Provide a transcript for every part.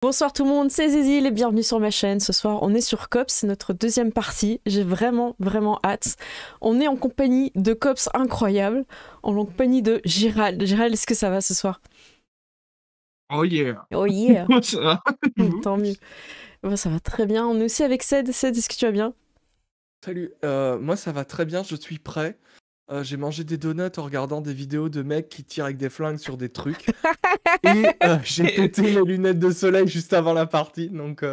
Bonsoir tout le monde, c'est Zizil et bienvenue sur ma chaîne. Ce soir, on est sur Cops, c'est notre deuxième partie. J'ai vraiment hâte. On est en compagnie de Cops incroyables, en compagnie de Gérald. Gérald, est-ce que ça va ce soir? Oh yeah. Oh yeah. Moi, ça va. Tant mieux. Bon, ça va très bien. On est aussi avec Ced. Ced, est-ce que tu vas bien? Salut, moi ça va très bien, je suis prêt. J'ai mangé des donuts en regardant des vidéos de mecs qui tirent avec des flingues sur des trucs. Et j'ai pété mes lunettes de soleil juste avant la partie. Donc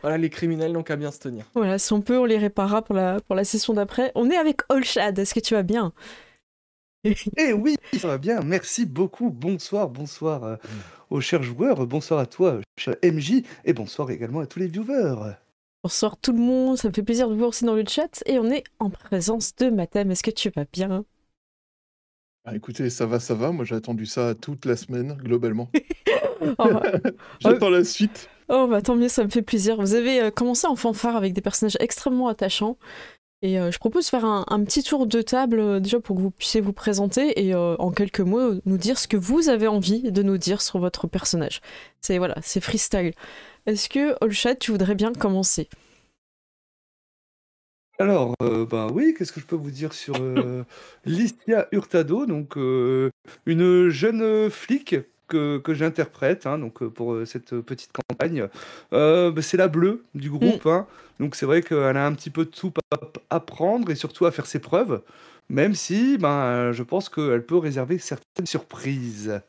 voilà, les criminels n'ont qu'à bien se tenir. Voilà, si on peut, on les réparera pour la session d'après. On est avec Olshad, est-ce que tu vas bien? Eh oui, ça va bien, merci beaucoup. Bonsoir aux chers joueurs, bonsoir à toi, cher MJ, et bonsoir également à tous les viewers. Bonsoir tout le monde, ça me fait plaisir de vous voir aussi dans le chat. Et on est en présence de Mathem, est-ce que tu vas bien? Ah, écoutez, ça va. Moi, j'ai attendu ça toute la semaine, globalement. Oh, J'attends la suite. Oh bah tant mieux, ça me fait plaisir. Vous avez commencé en fanfare avec des personnages extrêmement attachants. Et je propose de faire un petit tour de table déjà pour que vous puissiez vous présenter et en quelques mots nous dire ce que vous avez envie de nous dire sur votre personnage. C'est voilà, c'est freestyle. Est-ce que Olshad, tu voudrais bien commencer? Alors, bah oui, qu'est-ce que je peux vous dire sur Listia Hurtado, donc une jeune flic que j'interprète, hein, donc pour cette petite campagne. Bah, c'est la bleue du groupe, hein, donc c'est vrai qu'elle a un petit peu de tout à apprendre et surtout à faire ses preuves, même si ben, je pense qu'elle peut réserver certaines surprises.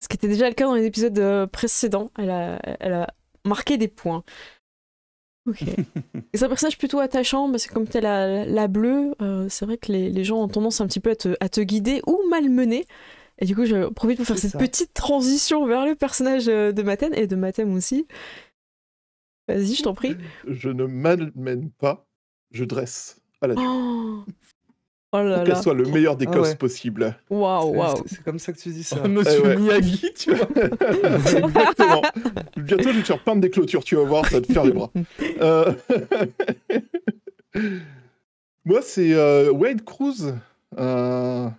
Ce qui était déjà le cas dans les épisodes précédents, elle a marqué des points. Ok. Et c'est un personnage plutôt attachant, parce que comme t'es la bleue, c'est vrai que les gens ont tendance un petit peu à te guider ou malmener. Et du coup, je profite pour faire cette petite transition vers le personnage de Mathem et de Mathem aussi. Vas-y, je t'en prie. Je ne malmène pas, je dresse à la Oh, oh là pour qu'elle là. soit le meilleur des cops ouais. possible. Waouh. C'est comme ça que tu dis ça. Monsieur ouais. Miyagi, tu vois. Exactement. Bientôt, je vais te faire peindre des clôtures, tu vas voir, ça va te faire les bras. Moi, c'est Wade Cruz, un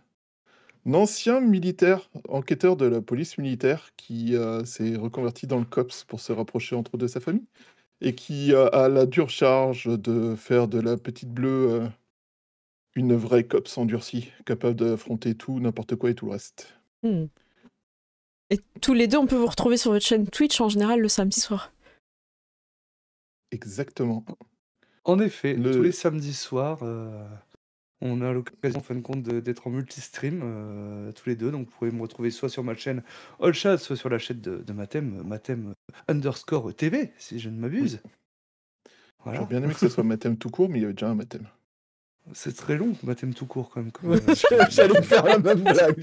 ancien militaire, enquêteur de la police militaire qui s'est reconverti dans le cops pour se rapprocher entre autres de sa famille et qui a la dure charge de faire de la petite bleue une vraie cops endurcie, capable d'affronter tout, n'importe quoi et tout le reste. Et tous les deux, on peut vous retrouver sur votre chaîne Twitch en général le samedi soir. Exactement. En effet, tous les samedis soirs, on a l'occasion, en fin de compte, d'être en multi-stream, tous les deux. Donc, vous pouvez me retrouver soit sur ma chaîne Olshad, soit sur la chaîne de Mathem, Mathem_TV, si je ne m'abuse. Oui. Voilà. J'aurais bien aimé que ce soit Mathem tout court, mais il y avait déjà un Mathem. C'est très long, Mathem tout court, quand même. J'allais faire la même blague.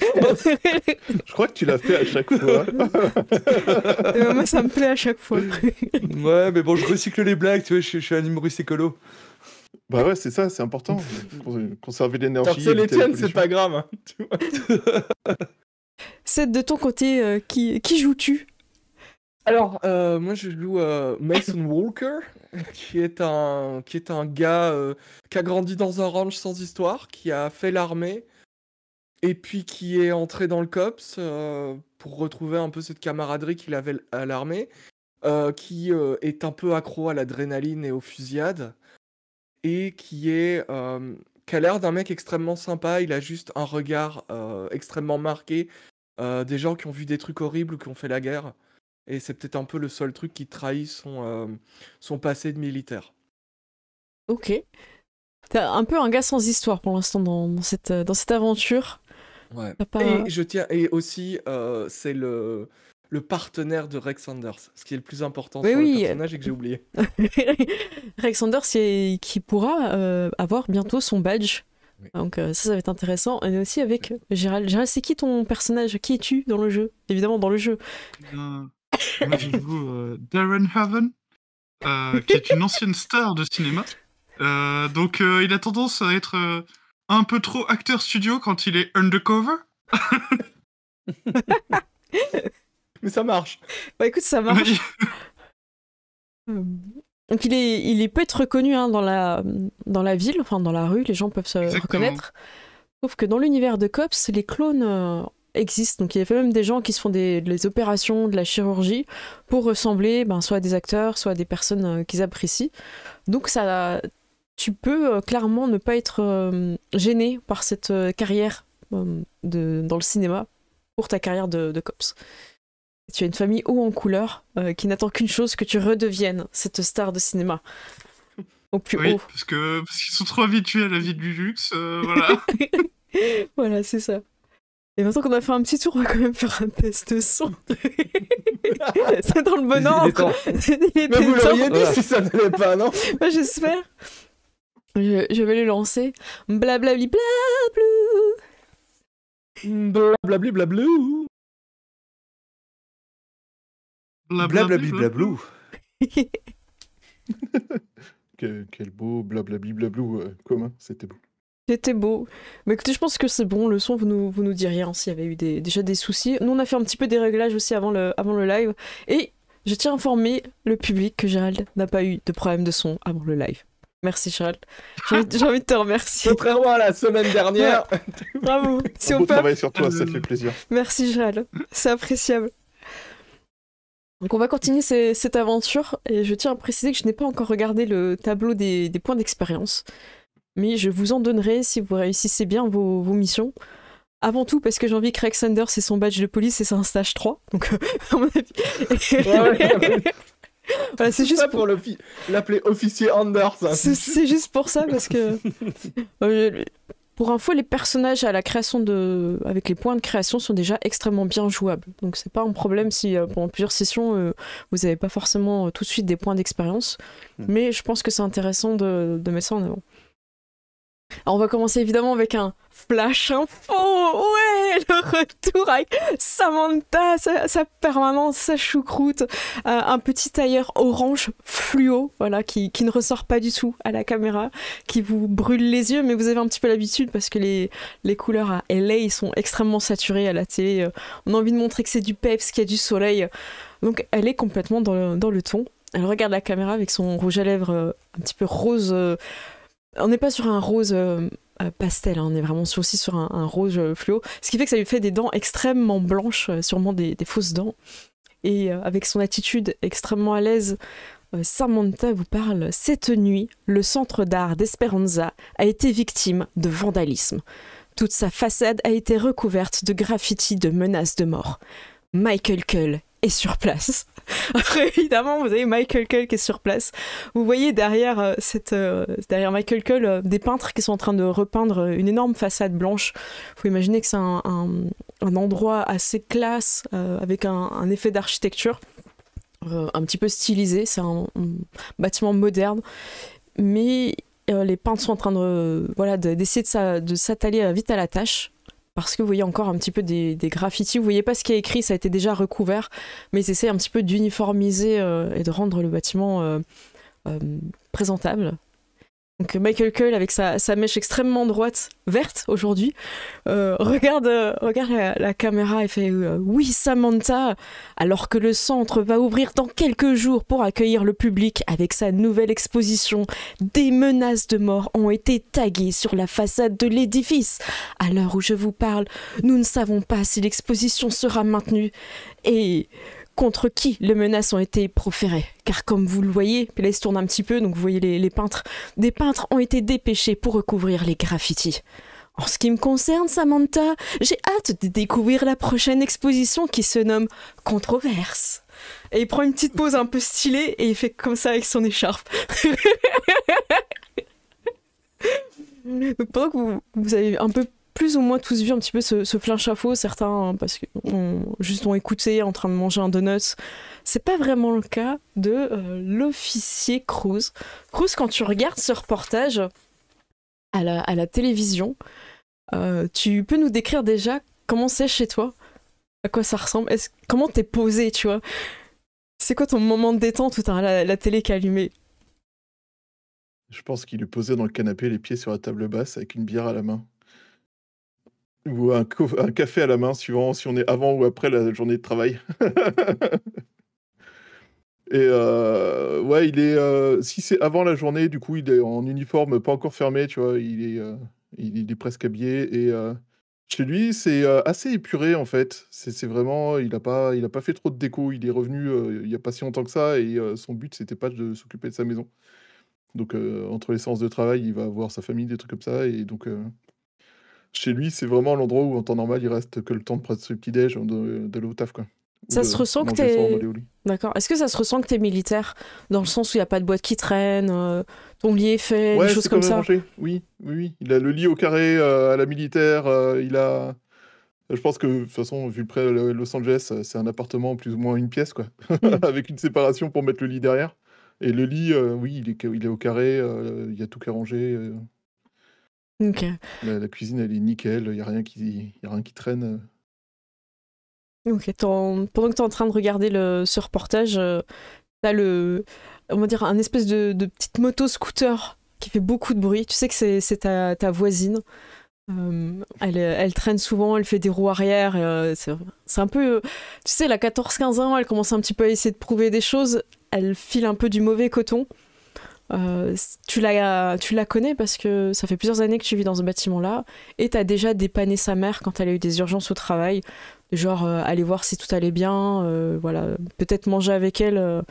Je crois que tu l'as fait à chaque fois. Moi, ça me plaît à chaque fois. Ouais, mais bon, je recycle les blagues, tu vois, je suis un humoriste écolo. Bah ouais, c'est ça, c'est important. Conserver l'énergie. Parce que les tiennes, c'est pas grave. Hein, tu vois. Ced, de ton côté, qui joues-tu? Alors, moi je joue Mason Walker, qui est un gars qui a grandi dans un ranch sans histoire, qui a fait l'armée, et puis qui est entré dans le COPS pour retrouver un peu cette camaraderie qu'il avait à l'armée, qui est un peu accro à l'adrénaline et aux fusillades, et qui a l'air d'un mec extrêmement sympa. Il a juste un regard extrêmement marqué, des gens qui ont vu des trucs horribles ou qui ont fait la guerre. Et c'est peut-être un peu le seul truc qui trahit son passé de militaire. Ok. T'es un peu un gars sans histoire pour l'instant dans cette aventure. Ouais. Pas... Et aussi, c'est le partenaire de Rex Sanders, ce qui est le plus important Mais sur oui. le personnage et que j'ai oublié. Rex Sanders qui pourra avoir bientôt son badge. Oui. Donc ça va être intéressant. On est aussi avec Gérald. Gérald, c'est qui ton personnage? Qui es-tu dans le jeu? Évidemment dans le jeu. Moi, je joue Darren Haven, qui est une ancienne star de cinéma. Donc, il a tendance à être un peu trop acteur studio quand il est undercover. Mais ça marche. Bah écoute, ça marche. Donc il peut être reconnu hein, dans la ville, enfin dans la rue, les gens peuvent se reconnaître. Sauf que dans l'univers de Cops, les clones existent. Donc il y a même des gens qui se font des opérations, de la chirurgie, pour ressembler soit à des acteurs, soit à des personnes qu'ils apprécient. Donc tu peux clairement ne pas être gêné par cette carrière dans le cinéma pour ta carrière de cops. Tu as une famille haut en couleur qui n'attend qu'une chose, que tu redeviennes cette star de cinéma. Au plus Oui, haut. parce qu'ils sont trop habitués à la vie du luxe, voilà. Voilà, c'est ça. Et maintenant qu'on a fait un petit tour, on va quand même faire un test de son. C'est dans le bon Il est ordre. temps. Il était Mais vous temps. l'auriez dit Voilà. si ça n'allait pas, non? Bah, j'espère. Je vais le lancer. Blablabli blablou. Blablabli blablou. Blablabli blablou. Quel beau blablabli blablou commun, c'était beau. C'était beau. Mais écoutez, je pense que c'est bon. Le son, vous nous diriez s'il y avait eu déjà des soucis. Nous, on a fait un petit peu des réglages aussi avant le live. Et je tiens à informer le public que Gérald n'a pas eu de problème de son avant le live. Merci, Gérald. J'ai envie de te remercier. Contrairement à la semaine dernière. Bravo. Si Un on beau peut. travail sur toi, ça fait plaisir. Merci, Gérald. C'est appréciable. Donc on va continuer cette aventure et je tiens à préciser que je n'ai pas encore regardé le tableau des points d'expérience, mais je vous en donnerai si vous réussissez bien vos missions. Avant tout parce que j'ai envie que Rex Sanders ait son badge de police et c'est un stage 3, donc à mon avis... Voilà, c'est juste ça pour l'appeler officier Anders. Hein. C'est juste pour ça parce que... Pour info, les personnages à la création avec les points de création sont déjà extrêmement bien jouables. Donc c'est pas un problème si pendant plusieurs sessions vous n'avez pas forcément tout de suite des points d'expérience. Mais je pense que c'est intéressant de mettre ça en avant. Alors on va commencer évidemment avec un flash info. Ouais, le retour avec Samantha, sa permanence, sa choucroute, un petit tailleur orange fluo, voilà, qui ne ressort pas du tout à la caméra, qui vous brûle les yeux, mais vous avez un petit peu l'habitude parce que les couleurs à LA ils sont extrêmement saturées à la télé. On a envie de montrer que c'est du peps, qu'il y a du soleil. Donc elle est complètement dans le ton. Elle regarde la caméra avec son rouge à lèvres un petit peu rose. On n'est pas sur un rose pastel, hein, on est vraiment aussi sur un rose fluo, ce qui fait que ça lui fait des dents extrêmement blanches, sûrement des fausses dents. Et avec son attitude extrêmement à l'aise, Samantha vous parle. Cette nuit, le centre d'art d'Esperanza a été victime de vandalisme. Toute sa façade a été recouverte de graffitis de menaces de mort. Michael Cull est sur place. Après, évidemment, vous avez Michael Cull qui est sur place. Vous voyez derrière Michael Cull des peintres qui sont en train de repeindre une énorme façade blanche. Il faut imaginer que c'est un endroit assez classe avec un effet d'architecture un petit peu stylisé. C'est un bâtiment moderne. Mais les peintres sont en train d'essayer de s'attaler vite à la tâche. Parce que vous voyez encore un petit peu des graffitis, vous voyez pas ce qui est écrit, ça a été déjà recouvert, mais ils essaient un petit peu d'uniformiser et de rendre le bâtiment présentable. Donc Michael Cull avec sa mèche extrêmement droite, verte aujourd'hui, regarde la caméra et fait oui Samantha, alors que le centre va ouvrir dans quelques jours pour accueillir le public avec sa nouvelle exposition, des menaces de mort ont été taguées sur la façade de l'édifice. À l'heure où je vous parle, nous ne savons pas si l'exposition sera maintenue et contre qui les menaces ont été proférées. Car comme vous le voyez, puis là il se tourne un petit peu, donc vous voyez les peintres, des peintres ont été dépêchés pour recouvrir les graffitis. En ce qui me concerne, Samantha, j'ai hâte de découvrir la prochaine exposition qui se nomme Controverse. Et il prend une petite pause un peu stylée et il fait comme ça avec son écharpe. Donc pendant que vous avez un peu plus ou moins tous vu un petit peu ce flingue chapeau, certains parce qu'ils juste ont écouté en train de manger un donut. C'est pas vraiment le cas de l'officier Cruz. Cruz, quand tu regardes ce reportage à la télévision, tu peux nous décrire déjà comment c'est chez toi, à quoi ça ressemble, comment t'es posé, tu vois. C'est quoi ton moment de détente où t'as la télé qui est allumée? Je pense qu'il est posé dans le canapé, les pieds sur la table basse, avec une bière à la main. Ou un café à la main, suivant si on est avant ou après la journée de travail. Et ouais, il est. Si c'est avant la journée, du coup, il est en uniforme, pas encore fermé, tu vois. Il est presque habillé. Et Chez lui, c'est assez épuré en fait. C'est vraiment, il a pas fait trop de déco. Il est revenu il y a pas si longtemps que ça et son but c'était pas de s'occuper de sa maison. Donc entre les séances de travail, il va voir sa famille, des trucs comme ça. Et donc chez lui, c'est vraiment l'endroit où en temps normal, il reste que le temps de prendre ce petit déj, d'aller au taf quoi. Ou Ça se de ressent que manger le soir, t'es... d'aller au lit. D'accord. Est-ce que ça se ressent que t'es militaire, dans le sens où il n'y a pas de boîte qui traîne, ton lit est fait, des Ouais, choses c'est quand comme même ça? rangé. Oui, oui, oui. Il a le lit au carré à la militaire. Il a. Je pense que de toute façon, vu Los Angeles, c'est un appartement plus ou moins une pièce, quoi, Hmm. avec une séparation pour mettre le lit derrière. Et le lit, oui, il est au carré, il y a tout qui est rangé. Ok. La cuisine, elle est nickel, il y a rien qui traîne. Ok. Pendant que t'es en train de regarder ce reportage, t'as on va dire, un espèce de petite moto-scooter qui fait beaucoup de bruit. Tu sais que c'est ta voisine. Elle traîne souvent, elle fait des roues arrière. C'est un peu. Tu sais, elle a 14-15 ans, elle commence un petit peu à essayer de prouver des choses. Elle file un peu du mauvais coton. Tu la connais parce que ça fait plusieurs années que tu vis dans ce bâtiment-là et t'as déjà dépanné sa mère quand elle a eu des urgences au travail. Genre, aller voir si tout allait bien, voilà, peut-être manger avec elle.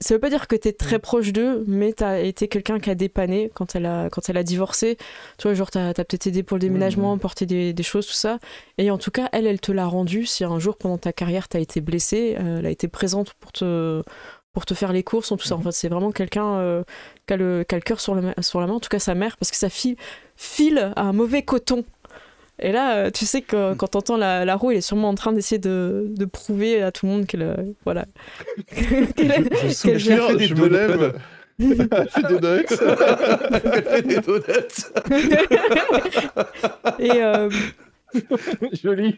Ça veut pas dire que t'es très proche d'eux, mais t'as été quelqu'un qui a dépanné quand elle a divorcé. Tu vois, genre, t'as peut-être aidé pour le déménagement, porter des choses, tout ça. Et en tout cas, elle te l'a rendu. Si un jour, pendant ta carrière, t'as été blessé, elle a été présente pour te faire les courses, tout ça. En fait, c'est vraiment quelqu'un qui a le cœur sur la main, en tout cas sa mère, parce que sa fille file à un mauvais coton. Et là, tu sais que quand t'entends la roue, elle est sûrement en train d'essayer de prouver à tout le monde qu'elle voilà. Je soupire, je me lève. Elle fait des donuts. Elle fait des donuts. Et Joli.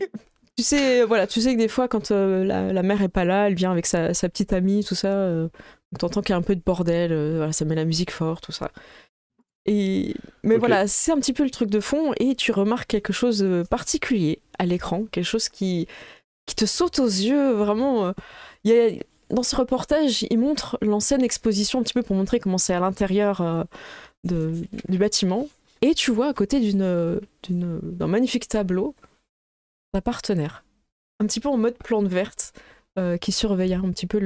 tu sais que des fois, quand la mère est pas là, elle vient avec sa petite amie, tout ça. Donc t'entends qu'il y a un peu de bordel, voilà, ça met la musique fort, tout ça. Mais Ok. voilà, c'est un petit peu le truc de fond, et tu remarques quelque chose de particulier à l'écran, quelque chose qui te saute aux yeux, vraiment. Dans ce reportage, il montre l'ancienne exposition un petit peu pour montrer comment c'est à l'intérieur du bâtiment, et tu vois à côté d'un magnifique tableau, ta partenaire, un petit peu en mode plante verte, qui surveille un petit peu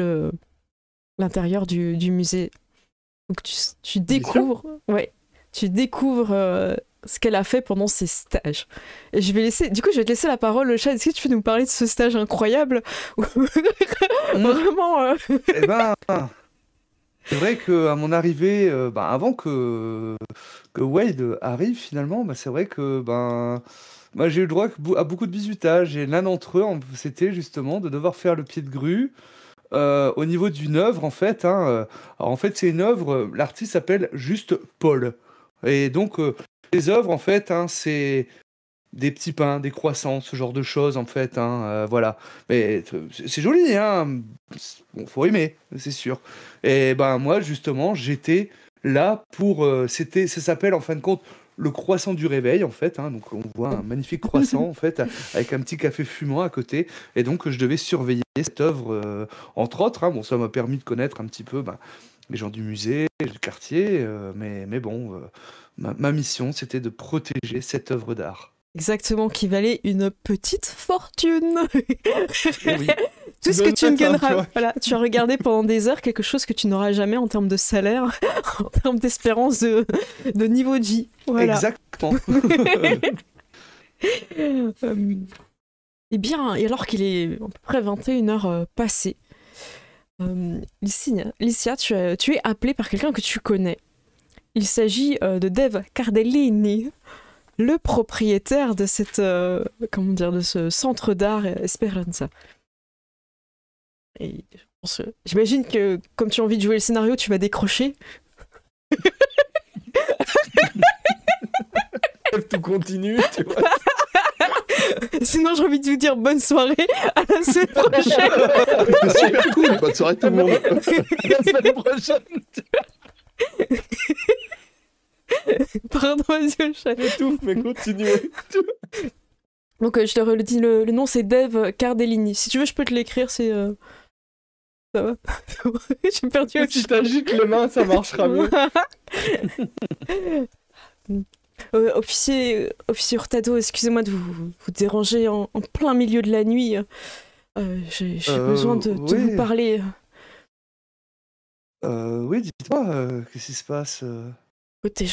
l'intérieur du musée. Donc tu découvres, ouais, tu découvres ce qu'elle a fait pendant ses stages. Et je vais te laisser la parole, chat. Est-ce que tu peux nous parler de ce stage incroyable? Vraiment. Eh ben, c'est vrai qu'à mon arrivée, avant que Wade arrive finalement, c'est vrai que j'ai eu le droit à beaucoup de bizutages. Et l'un d'entre eux, c'était justement de devoir faire le pied de grue au niveau d'une œuvre, en fait. Alors, en fait, c'est une œuvre, l'artiste s'appelle juste Paul. Et donc, les œuvres, en fait, c'est des petits pains, des croissants, ce genre de choses, en fait. Voilà. Mais c'est joli, hein. Bon, faut aimer, c'est sûr. Et moi, justement, j'étais là pour. Ça s'appelle, en fin de compte, le croissant du réveil, en fait. Donc, on voit un magnifique croissant, en fait, avec un petit café fumant à côté. Et donc, je devais surveiller cette œuvre, entre autres. Bon, ça m'a permis de connaître un petit peu les gens du musée, du quartier. Mais bon, ma mission, c'était de protéger cette œuvre d'art. Exactement, qui valait une petite fortune. Eh oui. Tout ce que tu ne Tu vois. gagneras. Voilà, tu as regardé pendant des heures quelque chose que tu n'auras jamais en termes de salaire, en termes d'espérance de niveau de vie. Voilà. Exactement. Eh bien, et alors qu'il est à peu près 21h passées, Licia, tu es appelée par quelqu'un que tu connais. Il s'agit de Dave Cardellini, le propriétaire de de ce centre d'art Esperanza. Et j'imagine que comme tu as envie de jouer le scénario, tu vas décrocher. Tout continue, tu vois. Sinon, j'ai envie de vous dire bonne soirée, à la semaine prochaine. C'est super cool. Bonne soirée tout le monde. La semaine prochaine. Pardon, vas-y, le chat. J'étouffe, mais continuez. Donc, je te redis le nom, c'est Dave Cardellini. Si tu veux, je peux te l'écrire, c'est... Ça va. J'ai perdu Si t'agites les mains, ça marchera mieux. Officier Hurtado, excusez-moi de vous déranger en plein milieu de la nuit. J'ai besoin de vous Oui, parler. oui, dites-moi, qu'est-ce qui se passe? Écoutez,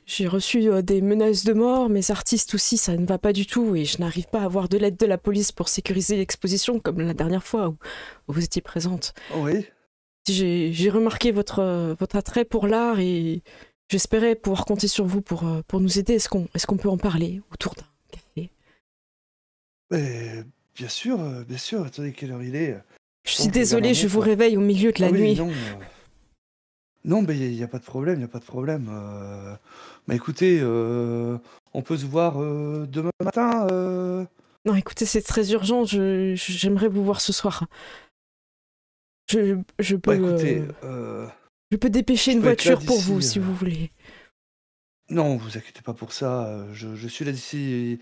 j'ai reçu des menaces de mort, mes artistes aussi, ça ne va pas du tout, et je n'arrive pas à avoir de l'aide de la police pour sécuriser l'exposition, comme la dernière fois où vous étiez présente. Oui. J'ai remarqué votre attrait pour l'art, et j'espérais pouvoir compter sur vous pour nous aider. Est-ce qu'on peut en parler autour d'un café? Mais bien sûr. Attendez, quelle heure il est? Je Oh, suis je regarde désolée, la je vous montre. réveille au milieu de Ah la oui, nuit. non. Non, mais il n'y a pas de problème, Bah écoutez, on peut se voir demain matin. Non, écoutez, c'est très urgent, j'aimerais vous voir ce soir. Je Bah peux, écoutez, je peux dépêcher je une peux être là voiture pour vous, d'ici. si vous voulez. Non, vous inquiétez pas pour ça. Je suis là d'ici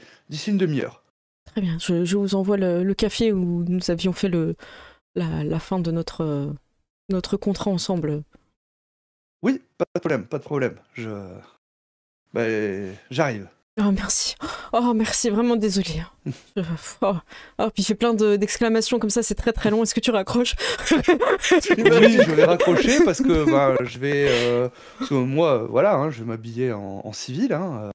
une demi-heure. Très bien, je vous envoie le café où nous avions fait la fin de notre contrat ensemble. Oui, pas de problème. Bah, j'arrive. Oh, merci. Oh, merci, vraiment désolée. Puis il fait plein d'exclamations comme ça, c'est très très long. Est-ce que tu raccroches? Oui, je vais raccrocher parce que bah, parce que moi, voilà, hein, je vais m'habiller en civil. Hein,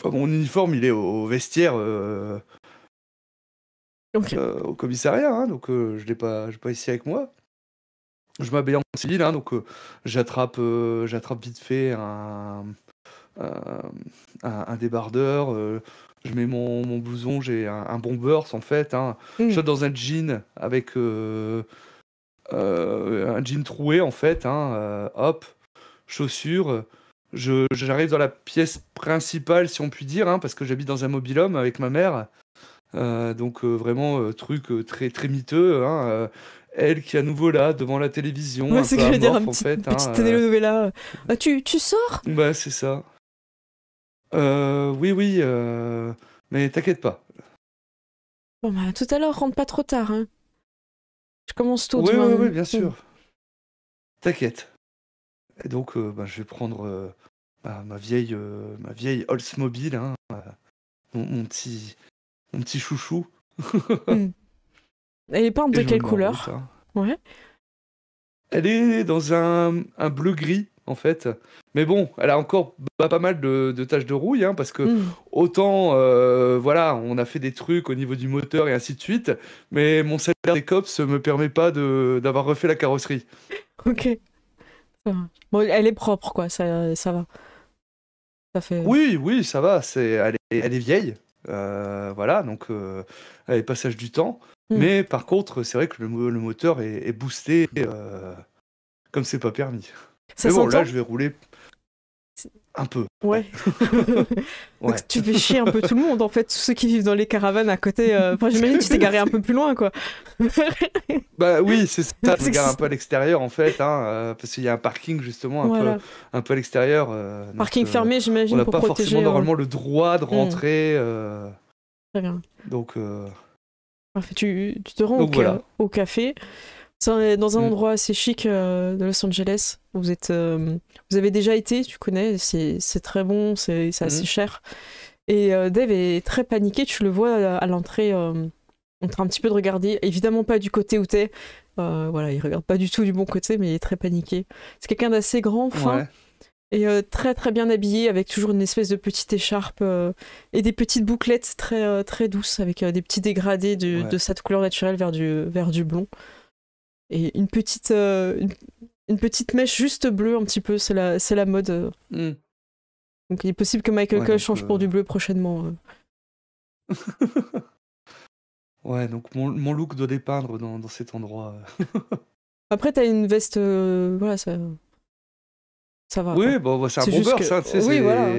mon uniforme, il est au vestiaire, Ok. au commissariat, hein, donc je l'ai pas ici avec moi. Je m'habille en civil, hein, donc j'attrape vite fait un débardeur. Je mets mon blouson, j'ai un bomber en fait. Hein. Je Mm. suis dans un jean avec un jean troué en fait. Hein, hop, chaussures. J'arrive dans la pièce principale, si on peut dire, hein, parce que j'habite dans un mobil-home avec ma mère. Donc vraiment truc très très miteux. Hein, elle qui est à nouveau là devant la télévision, Ouais, un c'est peu que j'allais dire, amorphe en fait. petite Hein, telenovela. Tu sors? bah c'est ça. Oui, mais t'inquiète pas. Bon, bah, tout à l'heure, rentre pas trop tard. Hein. Je commence tôt Oui, demain. bien sûr. T'inquiète. Et donc, bah, je vais prendre ma vieille Oldsmobile, hein, mon petit chouchou. Mm. Elle est peinte de Et je me quelle mets en couleur? route, hein. Ouais. Elle est dans un bleu-gris, en fait. Mais bon, elle a encore pas mal de taches de rouille, hein, parce que Mm. autant, voilà, on a fait des trucs au niveau du moteur et ainsi de suite, mais mon salaire des cops me permet pas d'avoir refait la carrosserie. Ok. Ça va. Bon, elle est propre, quoi. Ça va. Ça fait. Oui, ça va, elle est vieille, voilà, donc elle est passage du temps. Mm. Mais par contre, c'est vrai que le moteur est boosté comme c'est pas permis. Ça Mais bon, là, s'entend? je vais rouler un peu. Ouais. Ouais. Donc tu fais chier un peu tout le monde, en fait, tous ceux qui vivent dans les caravanes à côté. Enfin, j'imagine que tu t'es garé un peu plus loin, quoi. Bah oui, c'est ça, je C'est regarde que un peu à l'extérieur en fait, hein, parce qu'il y a un parking justement Voilà. un peu à l'extérieur. Donc, Parking fermé, on j'imagine, n'a pour pas protéger. forcément normalement le droit de rentrer. Très bien. Donc, Parfait. Tu te rends donc voilà. au café. C'est dans un Mm. endroit assez chic de Los Angeles. Vous avez déjà été, tu connais, c'est très bon, c'est assez cher. Et Dave est très paniqué, tu le vois à l'entrée en train un petit peu de regarder, évidemment pas du côté où t'es. Voilà, il regarde pas du tout du bon côté, mais il est très paniqué. C'est quelqu'un d'assez grand, fin, Ouais. et très très bien habillé, avec toujours une espèce de petite écharpe et des petites bouclettes très, très douces, avec des petits dégradés Ouais. de cette couleur naturelle vers du blond. Et une petite mèche juste bleue, un petit peu, c'est la mode. Mm. Donc il est possible que Michael Ouais, Cole donc, change pour du bleu prochainement. Ouais, donc mon look doit dépeindre dans cet endroit. Après, t'as une veste, voilà, ça va. Oui, Quoi. bon, c'est un C'est bon juste beurre, que- ça, tu sais, oui, c'est... voilà.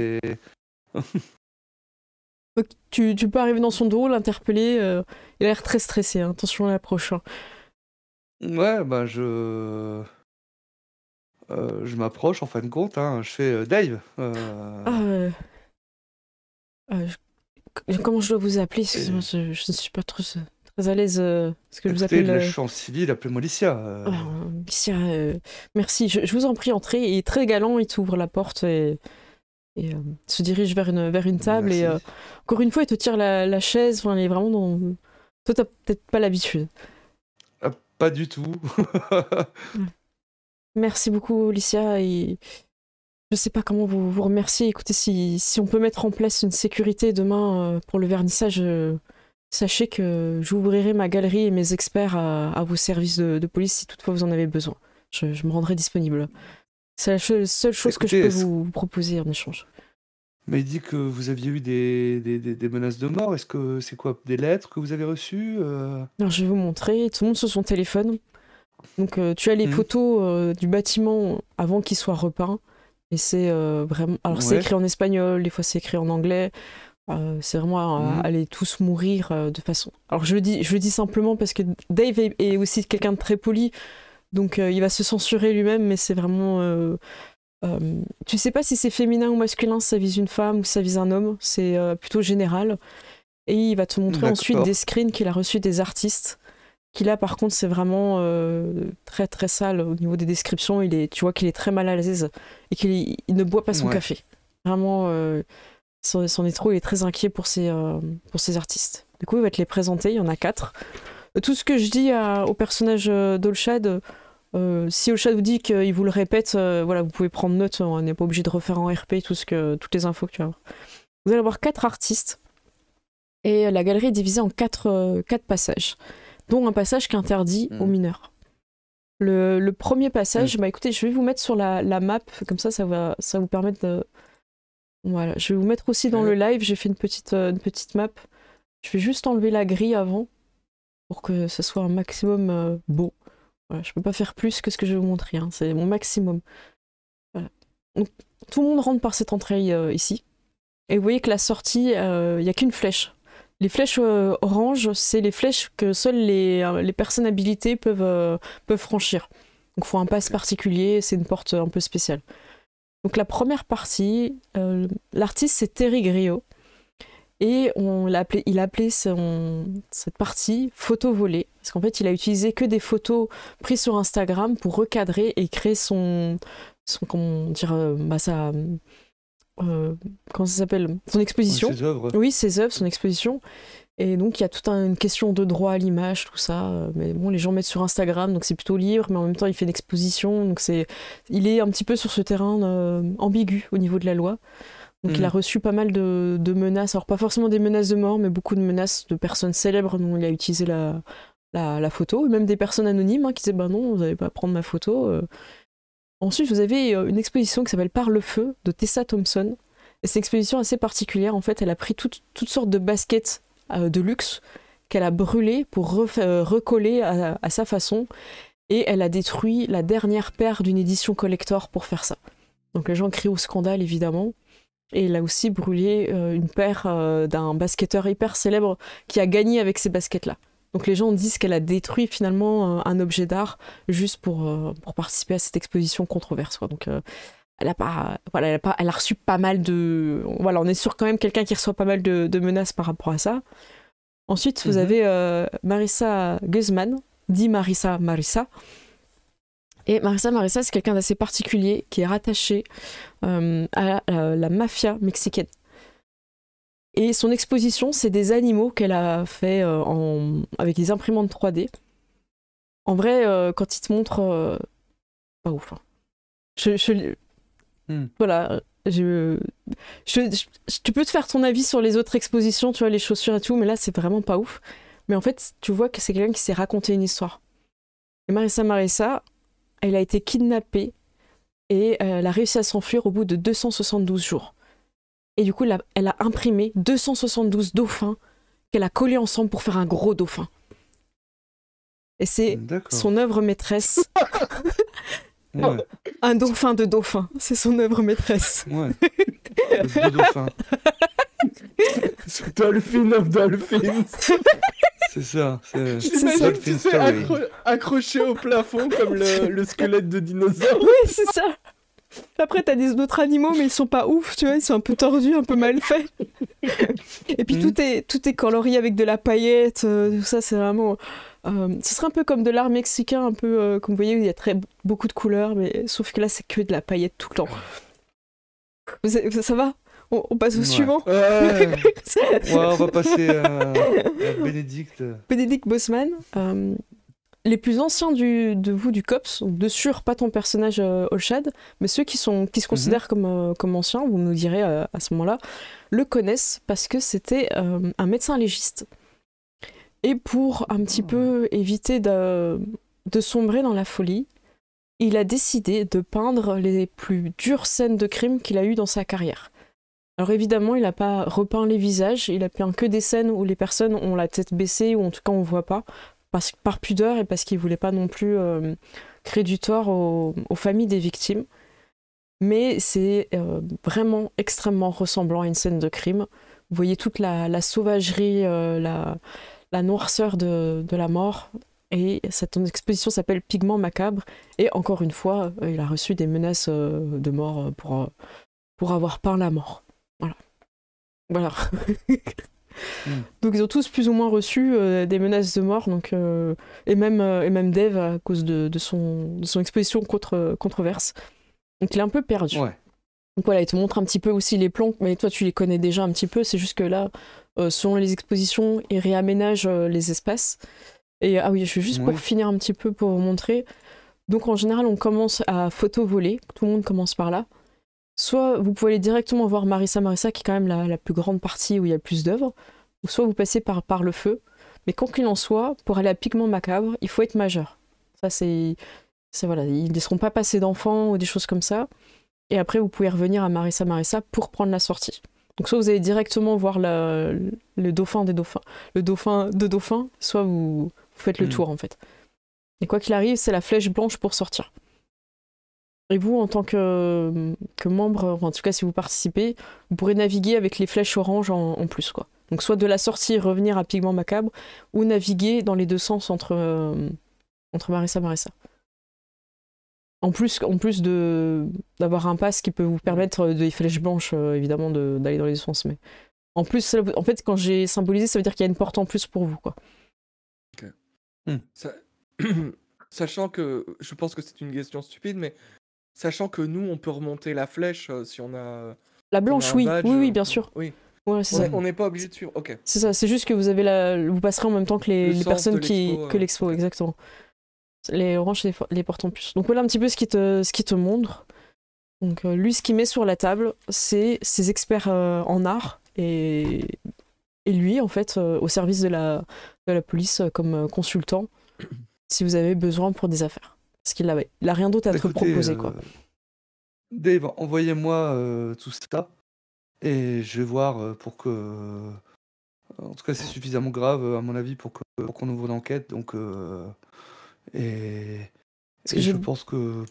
Donc, tu peux arriver dans son dos, l'interpeller. Il a l'air très stressé. Hein. Attention à l'approche. Hein. Ouais, bah je m'approche en fin de compte, hein, je fais Dave. Comment je dois vous appeler? Excusez-moi, je ne suis pas très à l'aise. Parce que je vous Écoutez, appelle. là, je suis en civil, appelez-moi Licia. Alicia, merci. Je vous en prie, entrez. Il est très galant. Il t'ouvre la porte et Et se dirige vers une table et Merci. encore une fois, il te tire la chaise. Enfin, il est vraiment dans. Toi, t'as peut-être pas l'habitude. Ah, pas du tout. Merci beaucoup, Alicia. Et je sais pas comment vous remercier. Écoutez, si on peut mettre en place une sécurité demain pour le vernissage, sachez que j'ouvrirai ma galerie et mes experts à vos services de police si toutefois vous en avez besoin. Je me rendrai disponible. C'est la seule chose que je Écoutez, peux vous proposer en échange. mais il dit que vous aviez eu des menaces de mort. Est-ce que c'est quoi? Des lettres que vous avez reçues? Alors, je vais vous montrer. Tout le monde sur son téléphone. Donc, tu as les Mhm. photos du bâtiment avant qu'il soit repeint. Et c'est vraiment. Alors, c'est Ouais. écrit en espagnol, des fois c'est écrit en anglais. C'est vraiment Mhm. aller tous mourir de façon. Alors, je le dis simplement parce que Dave est aussi quelqu'un de très poli. Donc, il va se censurer lui-même, mais c'est vraiment. Tu sais pas si c'est féminin ou masculin, si ça vise une femme ou si ça vise un homme. C'est plutôt général. Et il va te montrer ensuite D'accord. des screens qu'il a reçus des artistes. Qui là, par contre, c'est vraiment très très sale au niveau des descriptions. Tu vois qu'il est très mal à l'aise et qu'il ne boit pas son Ouais. café. Vraiment, son intro, il est très inquiet pour ses artistes. Du coup, il va te les présenter. Il y en a 4. Tout ce que je dis au personnage d'Olshad, si Olshad vous dit qu'il vous le répète, voilà, vous pouvez prendre note. On n'est pas obligé de refaire en RP toutes les infos que tu vas avoir. Vous allez avoir 4 artistes et la galerie est divisée en 4 passages, dont un passage qui est interdit aux mineurs. Le premier passage, bah écoutez, je vais vous mettre sur la map, comme ça va vous permettre de... Voilà, je vais vous mettre aussi dans le live, j'ai fait une petite map. Je vais juste enlever la grille avant, pour que ce soit un maximum beau. Voilà, je peux pas faire plus que ce que je vais vous montrer, hein, c'est mon maximum. Voilà. Donc, tout le monde rentre par cette entrée ici. Et vous voyez que la sortie, il n'y a qu'une flèche. Les flèches oranges, c'est les flèches que seules les personnes habilitées peuvent franchir. Donc il faut un pass particulier, c'est une porte un peu spéciale. Donc la première partie, l'artiste c'est Terry Griot. Et il a appelé cette partie photo volée. Parce qu'en fait, il a utilisé que des photos prises sur Instagram pour recadrer et créer comment dire, comment ça s'appelle, son exposition. Ses œuvres. Oui, ses œuvres, son exposition. Et donc, il y a toute une question de droit à l'image, tout ça. Mais bon, les gens mettent sur Instagram, donc c'est plutôt libre, mais en même temps, il fait une exposition. Donc, il est un petit peu sur ce terrain ambigu au niveau de la loi. Donc, il a reçu pas mal de menaces. Alors, pas forcément des menaces de mort, mais beaucoup de menaces de personnes célèbres dont il a utilisé la photo. Et même des personnes anonymes qui disaient, bah non, vous n'allez pas prendre ma photo. Ensuite, vous avez une exposition qui s'appelle Par le feu de Tessa Thompson. Et c'est une exposition assez particulière. En fait, elle a pris toutes sortes de baskets de luxe qu'elle a brûlées pour recoller à sa façon. Et elle a détruit la dernière paire d'une édition collector pour faire ça. Donc les gens crient au scandale, évidemment. Et elle a aussi brûlé une paire d'un basketteur hyper célèbre qui a gagné avec ces baskets-là. Donc les gens disent qu'elle a détruit finalement un objet d'art juste pour participer à cette exposition controverse. Donc elle a reçu pas mal de... Voilà, on est sûr quand même quelqu'un qui reçoit pas mal de menaces par rapport à ça. Ensuite, vous avez Marissa Guzman, dit Marissa. Et Marissa, c'est quelqu'un d'assez particulier qui est rattaché à la mafia mexicaine. Et son exposition, c'est des animaux qu'elle a fait avec des imprimantes 3D. En vrai, quand il te montre... pas ouf. Hein. Voilà. Tu peux te faire ton avis sur les autres expositions, tu vois, les chaussures et tout, mais là, c'est vraiment pas ouf. Mais en fait, tu vois que c'est quelqu'un qui s'est raconté une histoire. Et Marissa, elle a été kidnappée et elle a réussi à s'enfuir au bout de 272 jours. Et du coup, elle a imprimé 272 dauphins qu'elle a collés ensemble pour faire un gros dauphin. Et c'est son œuvre maîtresse. Ouais. Un dauphin de dauphin, c'est son œuvre maîtresse. Ouais. Le dauphin. C'est Dolphin of Dolphins. C'est ça. J'imagine, tu sais, accroché au plafond comme le squelette de dinosaure. Oui, c'est ça. Après, t'as d'autres animaux, mais ils sont pas ouf, tu vois, ils sont un peu tordus, un peu mal faits. Et puis tout est colorié avec de la paillette, tout ça, c'est vraiment... ce serait un peu comme de l'art mexicain, un peu, comme vous voyez, il y a beaucoup de couleurs, mais sauf que là, c'est que de la paillette tout le temps. Ça va? On passe au Ouais. suivant. Ouais, on va passer à Bénédicte. Bénédicte Bosman. Les plus anciens de vous du COPS, donc de sûr pas ton personnage Olshad, mais ceux qui se considèrent comme anciens, vous nous direz à ce moment-là, le connaissent parce que c'était un médecin légiste. Et pour un petit peu éviter de sombrer dans la folie, il a décidé de peindre les plus dures scènes de crime qu'il a eues dans sa carrière. Alors évidemment, il n'a pas repeint les visages, il a peint que des scènes où les personnes ont la tête baissée, ou en tout cas on ne voit pas, par pudeur et parce qu'il ne voulait pas non plus créer du tort aux familles des victimes. Mais c'est vraiment extrêmement ressemblant à une scène de crime. Vous voyez toute la sauvagerie, la noirceur de la mort. Et cette exposition s'appelle Pigments macabres. Et encore une fois, il a reçu des menaces de mort pour avoir peint la mort. Voilà. Donc ils ont tous plus ou moins reçu des menaces de mort. Donc, et même Dave à cause de son exposition controverse. Donc il est un peu perdu. Ouais. Donc voilà, il te montre un petit peu aussi les plans, mais toi tu les connais déjà un petit peu, c'est juste que là, selon les expositions, il réaménage les espaces. Et ah oui, je vais juste pour finir un petit peu pour vous montrer. Donc en général, on commence à photo voler, tout le monde commence par là. Soit vous pouvez aller directement voir Marissa qui est quand même la plus grande partie où il y a le plus d'œuvres, ou soit vous passez par le feu. Mais quoi qu'il en soit, pour aller à Pigments macabres, il faut être majeur. Ça c'est voilà, ils ne laisseront pas passer d'enfants ou des choses comme ça. Et après, vous pouvez revenir à Marissa pour prendre la sortie. Donc soit vous allez directement voir le dauphin des dauphins, le dauphin de dauphins, soit vous faites le tour en fait. Et quoi qu'il arrive, c'est la flèche blanche pour sortir. Et vous, en tant que membre, en tout cas si vous participez, vous pourrez naviguer avec les flèches oranges en plus, quoi. Donc soit de la sortie revenir à Pigments macabres, ou naviguer dans les deux sens entre Marissa. En plus d'avoir un pass qui peut vous permettre des flèches blanches, évidemment, d'aller dans les deux sens. Mais en plus, en fait, quand j'ai symbolisé, ça veut dire qu'il y a une porte en plus pour vous, quoi. Ok. Sachant que, je pense que c'est une question stupide, mais sachant que nous, on peut remonter la flèche si on a... La blanche, oui. Badge, oui, bien sûr. Oui. Ouais, c'est ça. On n'est pas obligé de suivre. Ok. C'est ça, c'est juste que vous passerez en même temps que les personnes que l'expo, okay. Exactement. Les oranges, les portent en plus. Donc voilà un petit peu ce qui te montre. Donc lui, ce qu'il met sur la table, c'est ses experts en art et lui, en fait, au service de la police comme consultant, si vous avez besoin pour des affaires. Parce qu'il a rien d'autre à te proposer, quoi. Dave, envoyez-moi tout ça et je vais voir pour que... En tout cas, c'est suffisamment grave, à mon avis, pour qu'on ouvre l'enquête. Donc, et je pense que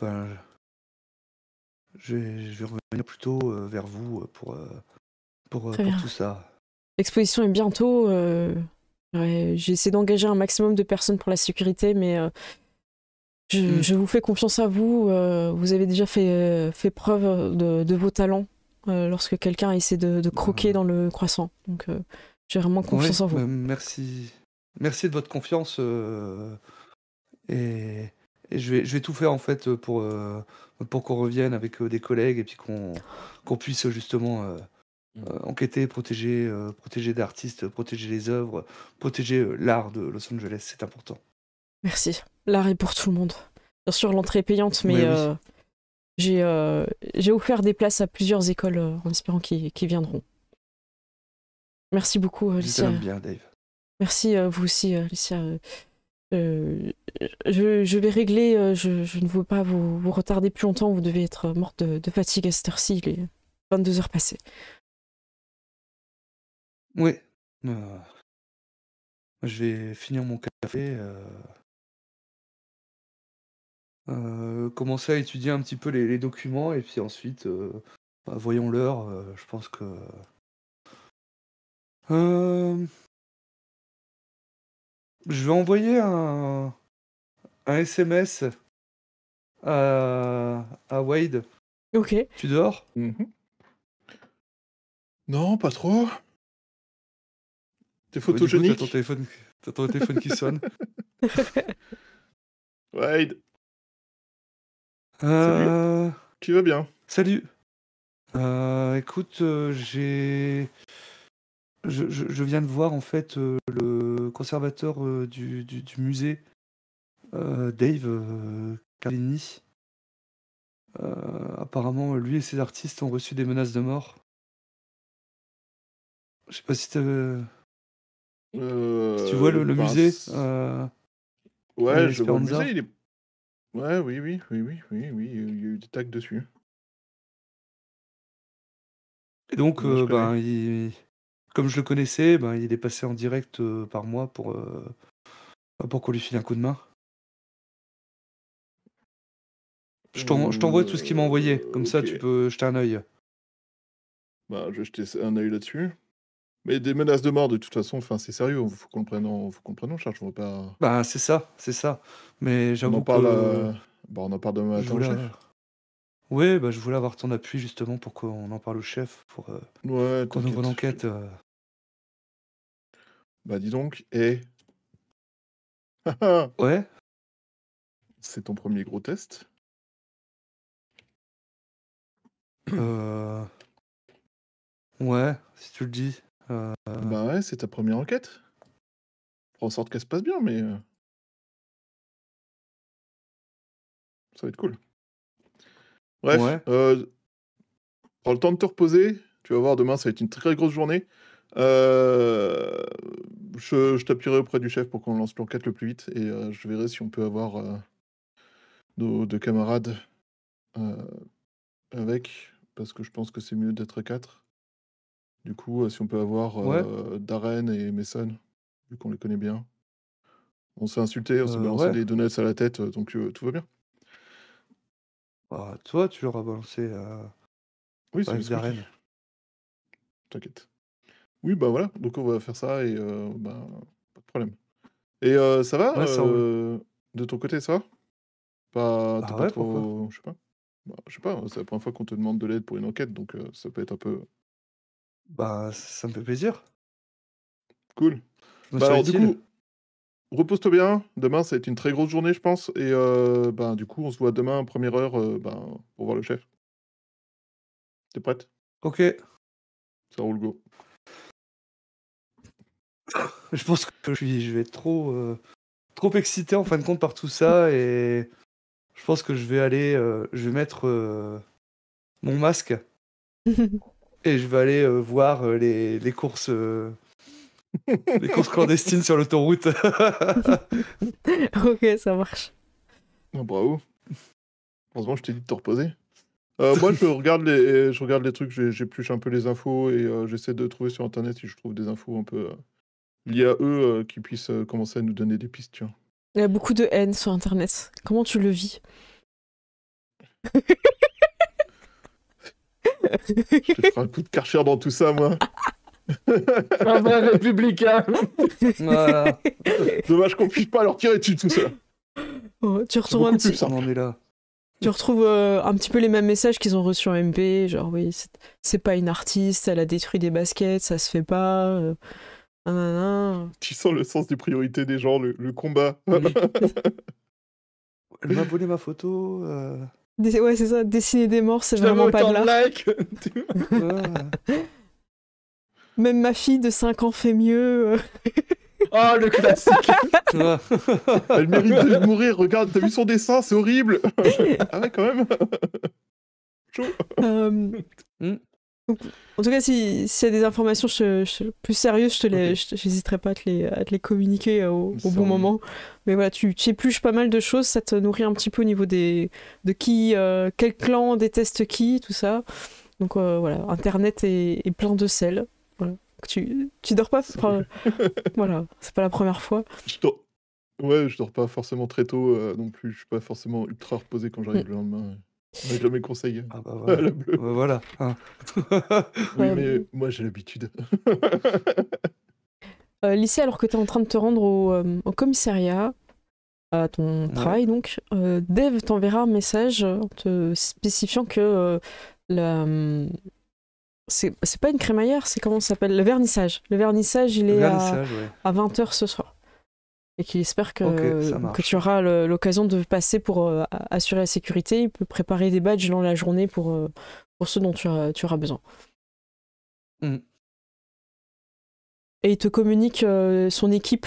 je vais revenir plutôt vers vous pour tout ça. L'exposition est bientôt. J'ai essayé d'engager un maximum de personnes pour la sécurité, mais je vous fais confiance à vous. Vous avez déjà fait preuve de vos talents lorsque quelqu'un essaie de croquer dans le croissant. Donc j'ai vraiment confiance en vous. Merci de votre confiance. Et je vais tout faire en fait pour qu'on revienne avec des collègues et puis qu'on puisse justement enquêter, protéger d'artistes, protéger les œuvres, protéger l'art de Los Angeles, c'est important. Merci. L'art est pour tout le monde. Bien sûr, l'entrée est payante, mais j'ai offert des places à plusieurs écoles en espérant qu'ils viendront. Merci beaucoup, Alicia. Je t'aime bien, Dave. Merci, vous aussi, Alicia. Je vais régler, je ne veux pas vous retarder plus longtemps, vous devez être morte de fatigue à cette heure-ci, il est 22h passées. Oui. Je vais finir mon café, commencer à étudier un petit peu les documents et puis ensuite, voyons l'heure, je pense que... Je vais envoyer un SMS à Wade. Ok. Tu dors? Non, pas trop. T'es Du coup, photogénique. t'as ton téléphone qui sonne. Wade. Salut. Tu vas bien? Salut. Écoute, je viens de voir en fait le conservateur du musée, Dave Carlini. Apparemment, lui et ses artistes ont reçu des menaces de mort. Je sais pas si tu vois le Ben, musée, ouais, et je vois le Speranza. musée, il est... Ouais, oui, il y a eu des tags dessus. Et donc, Moi, je connais. comme je le connaissais, il est passé en direct par moi pour qu'on lui file un coup de main. Je t'envoie tout ce qu'il m'a envoyé, comme ça Ok. tu peux jeter un œil. Bah, je vais jeter un œil là-dessus. Mais des menaces de mort, de toute façon, enfin, c'est sérieux, faut qu'on le prenne en charge, on va pas... Bah, c'est ça. Mais On en j'avoue parle, que bah, on en parle demain je matin au voulais. chef. Ouais, je voulais avoir ton appui justement pour qu'on en parle au chef, pour Ouais, qu'on ouvre t'inquiète. l'enquête. Bah, dis donc, Ouais, c'est ton premier gros test. euh, ouais, si tu le dis. Bah ouais, c'est ta première enquête. Fais en sorte qu'elle se passe bien, mais ça va être cool. Bref, Ouais, prends le temps de te reposer. Tu vas voir, demain, ça va être une très grosse journée. Euh, je t'appuierai auprès du chef pour qu'on lance l'enquête le plus vite et je verrai si on peut avoir nos deux camarades euh, avec, parce que je pense que c'est mieux d'être à 4. Du coup, si on peut avoir ouais, Darren et Mason, vu qu'on les connaît bien. On s'est insulté, on s'est balancé ouais. des donuts à la tête, donc tout va bien. Bah, toi, tu leur as balancé Oui, c'est avec juste Wiki, Darren. t'inquiète. Oui, bah voilà, donc on va faire ça et bah, pas de problème. Et ça va Ouais, ça roule. de ton côté, ça va? Pas, t'es Bah pas ouais, pourquoi? trop, je sais pas. Bah, je sais pas, c'est la première fois qu'on te demande de l'aide pour une enquête, donc ça peut être un peu Bah, ça me fait plaisir. cool. Je me Bah sens alors du utile. coup, repose-toi bien. Demain, ça va être une très grosse journée, je pense. Et bah du coup, on se voit demain, première heure, pour voir le chef. T'es prête? Ok, Ça roule go. je pense que je vais être trop excité en fin de compte par tout ça et je pense que je vais mettre mon masque et je vais aller voir les courses clandestines sur l'autoroute. Ok, ça marche. Ah, bravo. Heureusement, je t'ai dit de te reposer. Moi, je regarde les trucs, j'épluche un peu les infos et j'essaie de trouver sur Internet si je trouve des infos un peu liées à eux qui puissent commencer à nous donner des pistes, tu vois. Il y a beaucoup de haine sur Internet. Comment tu le vis? Je te ferai un coup de Karcher dans tout ça, moi. Un vrai républicain. Voilà, Dommage qu'on puisse pas leur tirer dessus, tout ça. Oh, tu C'est retrouves un beaucoup plus petit... simple. on en est là. Tu retrouves un petit peu les mêmes messages qu'ils ont reçus en MP, genre oui, c'est pas une artiste, elle a détruit des baskets, ça se fait pas. Nanana. Tu sens le sens des priorités des gens, le combat. Oui. Elle m'a volé ma photo. Ouais, c'est ça, dessiner des morts, c'est J'avais vraiment pas de autant de l'art. likes. Ouais. Même ma fille de 5 ans fait mieux. Oh, le classique. Ouais. Elle mérite de mourir, regarde, t'as vu son dessin, c'est horrible. Ah ouais, quand même. Chaud. Donc, en tout cas, s'il y a des informations plus sérieuses, j'hésiterai pas à te les communiquer au Ça bon roule. moment. Mais voilà, tu épluches pas mal de choses, ça te nourrit un petit peu au niveau de qui, quel clan déteste qui, tout ça. Donc voilà, Internet est plein de sel. Voilà. Tu dors pas, enfin, voilà, c'est pas la première fois. Ouais, je dors pas forcément très tôt non plus. Je suis pas forcément ultra reposé quand j'arrive le lendemain. On m'a jamais conseillé. Ah bah voilà. La bleue. Bah voilà. Hein. Oui, Ouais. mais moi j'ai l'habitude. Lycée, alors que tu es en train de te rendre au commissariat, à ton Ouais. travail donc, Dave t'enverra un message en te spécifiant que c'est pas une crémaillère, c'est comment ça s'appelle? Le vernissage. Le vernissage, il Le est vernissage, ouais. à 20h ce soir. Et qu'il espère Ok, ça marche. que tu auras l'occasion de passer pour assurer la sécurité. Il peut préparer des badges dans la journée pour pour ce dont tu auras besoin. Mm. Et il te communique son équipe,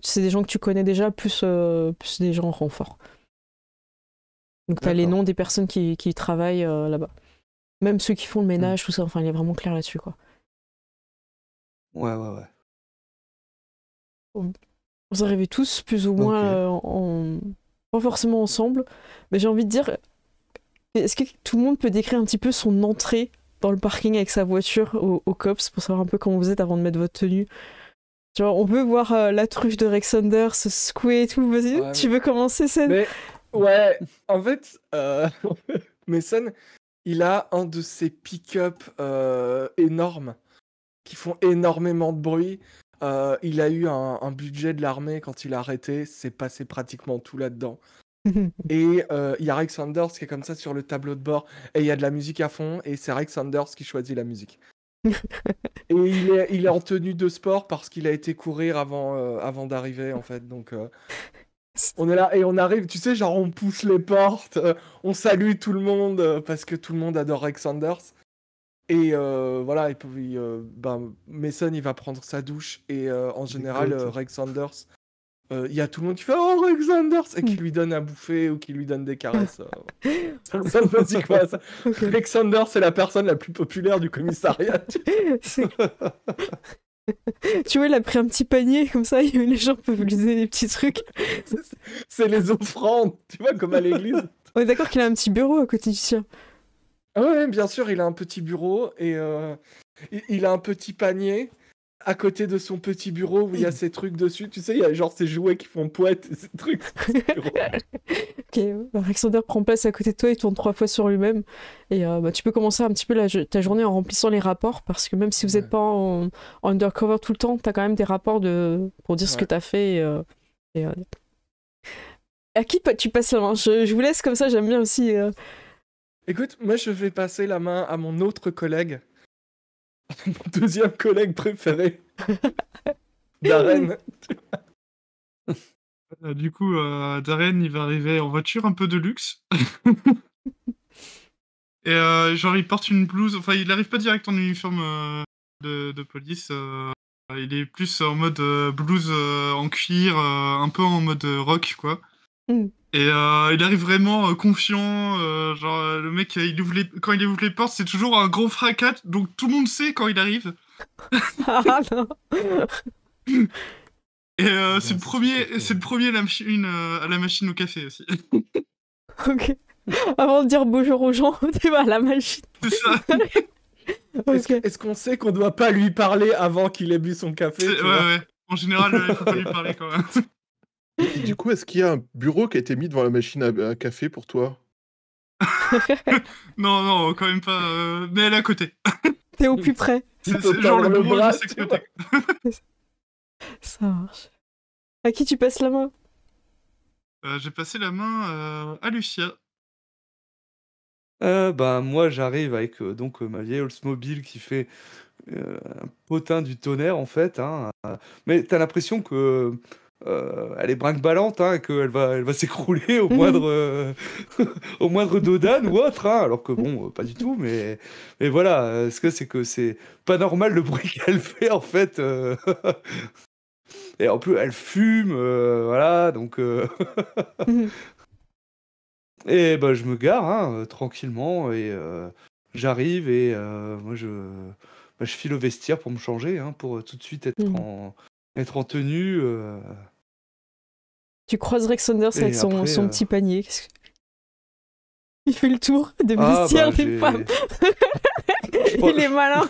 c'est des gens que tu connais déjà, plus des gens en renfort. Donc tu as les D'accord. noms des personnes qui travaillent là-bas. Même ceux qui font le ménage, tout ça, enfin il est vraiment clair là-dessus, quoi. Ouais. Vous arrivez tous plus ou moins pas forcément ensemble, mais j'ai envie de dire, est-ce que tout le monde peut décrire un petit peu son entrée dans le parking avec sa voiture au COPS pour savoir un peu comment vous êtes avant de mettre votre tenue? Tu vois, on peut voir la truffe de Rex Sanders se secouer et tout. Vas-y, Ouais, tu veux commencer, Sen? Mais ouais, en fait, Mason, il a un de ces pick-up énormes qui font énormément de bruit. Il a eu un budget de l'armée quand il a arrêté, c'est passé pratiquement tout là-dedans. Et il y a Rex Sanders qui est comme ça sur le tableau de bord, et il y a de la musique à fond, et c'est Rex Sanders qui choisit la musique. Et il est en tenue de sport parce qu'il a été courir avant d'arriver, en fait. Donc on est là et on arrive, tu sais, genre on pousse les portes, on salue tout le monde parce que tout le monde adore Rex Sanders. Et voilà, Mason il va prendre sa douche et en général Dégoûte. Rex Sanders, il y a tout le monde qui fait Oh Rex Sanders et qui lui donne à bouffer ou qui lui donne des caresses. Ça me fait si quoi ça. Ok. Rex Sanders c'est la personne la plus populaire du commissariat. C'est- Tu vois, il a pris un petit panier, comme ça, les gens peuvent lui donner des petits trucs. C'est les offrandes, tu vois, comme à l'église. On est d'accord qu'il a un petit bureau à côté du sien. Ah ouais, bien sûr, il a un petit bureau et il a un petit panier à côté de son petit bureau où il y a ces trucs dessus. Tu sais, il y a genre ces jouets qui font poète et ces trucs sur ce bureau. Ok, Alexander prend place à côté de toi, il tourne 3 fois sur lui-même. Et tu peux commencer un petit peu ta journée en remplissant les rapports, parce que même si vous n'êtes pas en undercover tout le temps, tu as quand même des rapports pour dire ce que Ouais. tu as fait. À qui tu passes la main? Je vous laisse comme ça, j'aime bien aussi. Écoute, moi je vais passer la main à mon autre collègue, mon deuxième collègue préféré, Darren. Du coup, Darren, il va arriver en voiture un peu de luxe. Et genre, il porte une blouse. Enfin, il arrive pas direct en uniforme de police. Il est plus en mode blouse en cuir, un peu en mode rock, quoi. Mm. Et il arrive vraiment confiant. Genre, le mec, quand il ouvre les portes, c'est toujours un gros fracas. Donc, tout le monde sait quand il arrive. Ah non. Et Bien, c'est le c'est premier, super c'est le premier à la machine au café aussi. Ok. Avant de dire bonjour aux gens, tu vas à la machine. C'est ça. Ok. Est-ce qu'on sait qu'on doit pas lui parler avant qu'il ait bu son café, tu vois Ouais. En général, il faut pas lui parler quand même. Et du coup, est-ce qu'il y a un bureau qui a été mis devant la machine à café pour toi? Non, quand même pas. Mais elle est à côté. T'es au plus près. Tu peux C'est genre tendre le le bureau bras, juste à tu côté. Ça marche. À qui tu passes la main? J'ai passé la main à Lucia. Moi, j'arrive avec donc ma vieille Oldsmobile qui fait un potin du tonnerre, en fait. Hein, mais t'as l'impression que elle est brinque-ballante, hein, et qu'elle elle va s'écrouler au moindre, au moindre dodane ou autre. Hein, alors que bon, pas du tout. Mais voilà, c'est que c'est pas normal le bruit qu'elle fait, en fait. Et en plus, elle fume, voilà, donc. Et bah, je me gare hein, tranquillement et j'arrive et moi je file au vestiaire pour me changer, hein, pour tout de suite être en tenue. Tu croises Rex Sanders avec Et après, son petit panier. Il fait le tour des ah vestiaires bah des femmes. je Il est malin.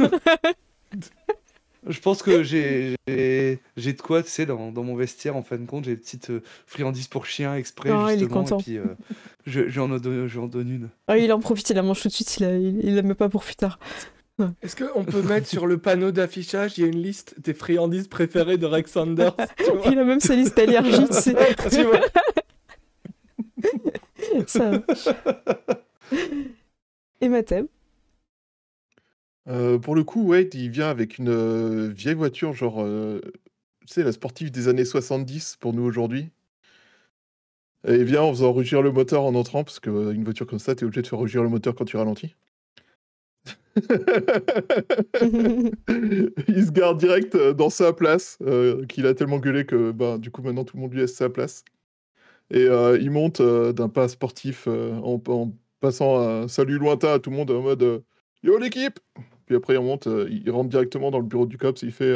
pense que j'ai de quoi, tu sais, dans mon vestiaire, en fin de compte, j'ai des petites friandises pour chiens exprès, Oh, il est justement, content. et puis je lui en donne une. Ah, il en profite, il la mange tout de suite, il la met pas pour plus tard. Est-ce qu'on peut mettre sur le panneau d'affichage, il y a une liste des friandises préférées de Rex Sanders, tu vois Il a même sa liste d'allergies, tu sais. Tu vois Ça marche. Et Mathem? Pour le coup, Wade, il vient avec une vieille voiture, genre, tu sais, la sportive des années 70 pour nous aujourd'hui. Et il vient en faisant rugir le moteur en entrant, parce qu'une voiture comme ça, t'es obligé de faire rugir le moteur quand tu ralentis. Il se gare direct dans sa place, qu'il a tellement gueulé que du coup maintenant tout le monde lui laisse sa place. Et il monte d'un pas sportif en passant un salut lointain à tout le monde en mode Yo l'équipe! Puis après il remonte, il rentre directement dans le bureau du COPS, il fait...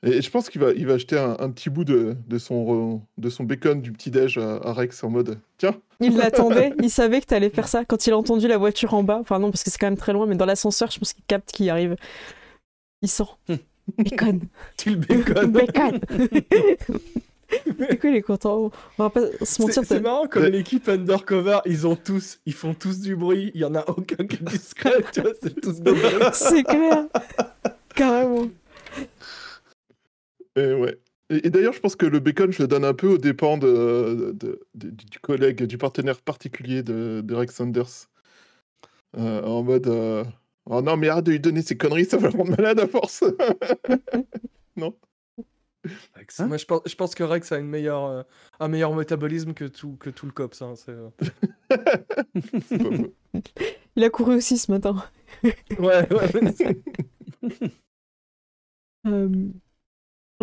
Et je pense qu'il va acheter un petit bout de son bacon du petit-déj à Rex en mode Tiens! Il l'attendait, il savait que t'allais faire ça. Quand il a entendu la voiture en bas, enfin non, parce que c'est quand même très loin, mais dans l'ascenseur, je pense qu'il capte qu'il arrive. Il sent. Bacon. Tu le bacon. Bacon. Du coup, il est content. On va pas se mentir. C'est marrant, comme l'équipe Undercover, ils font tous du bruit, il y en a aucun qui est discret, tu vois, c'est tous des bruits. C'est clair. Carrément. Et ouais. Et d'ailleurs, je pense que le bacon, je le donne un peu aux dépens du collègue, du partenaire particulier de Rex Sanders. En mode Oh non, mais arrête de lui donner ces conneries, ça va le rendre malade à force. Non. Rex, moi, je pense que Rex a un meilleur métabolisme que tout le COPS. Hein, C'est pas faux. Il a couru aussi ce matin. Ouais.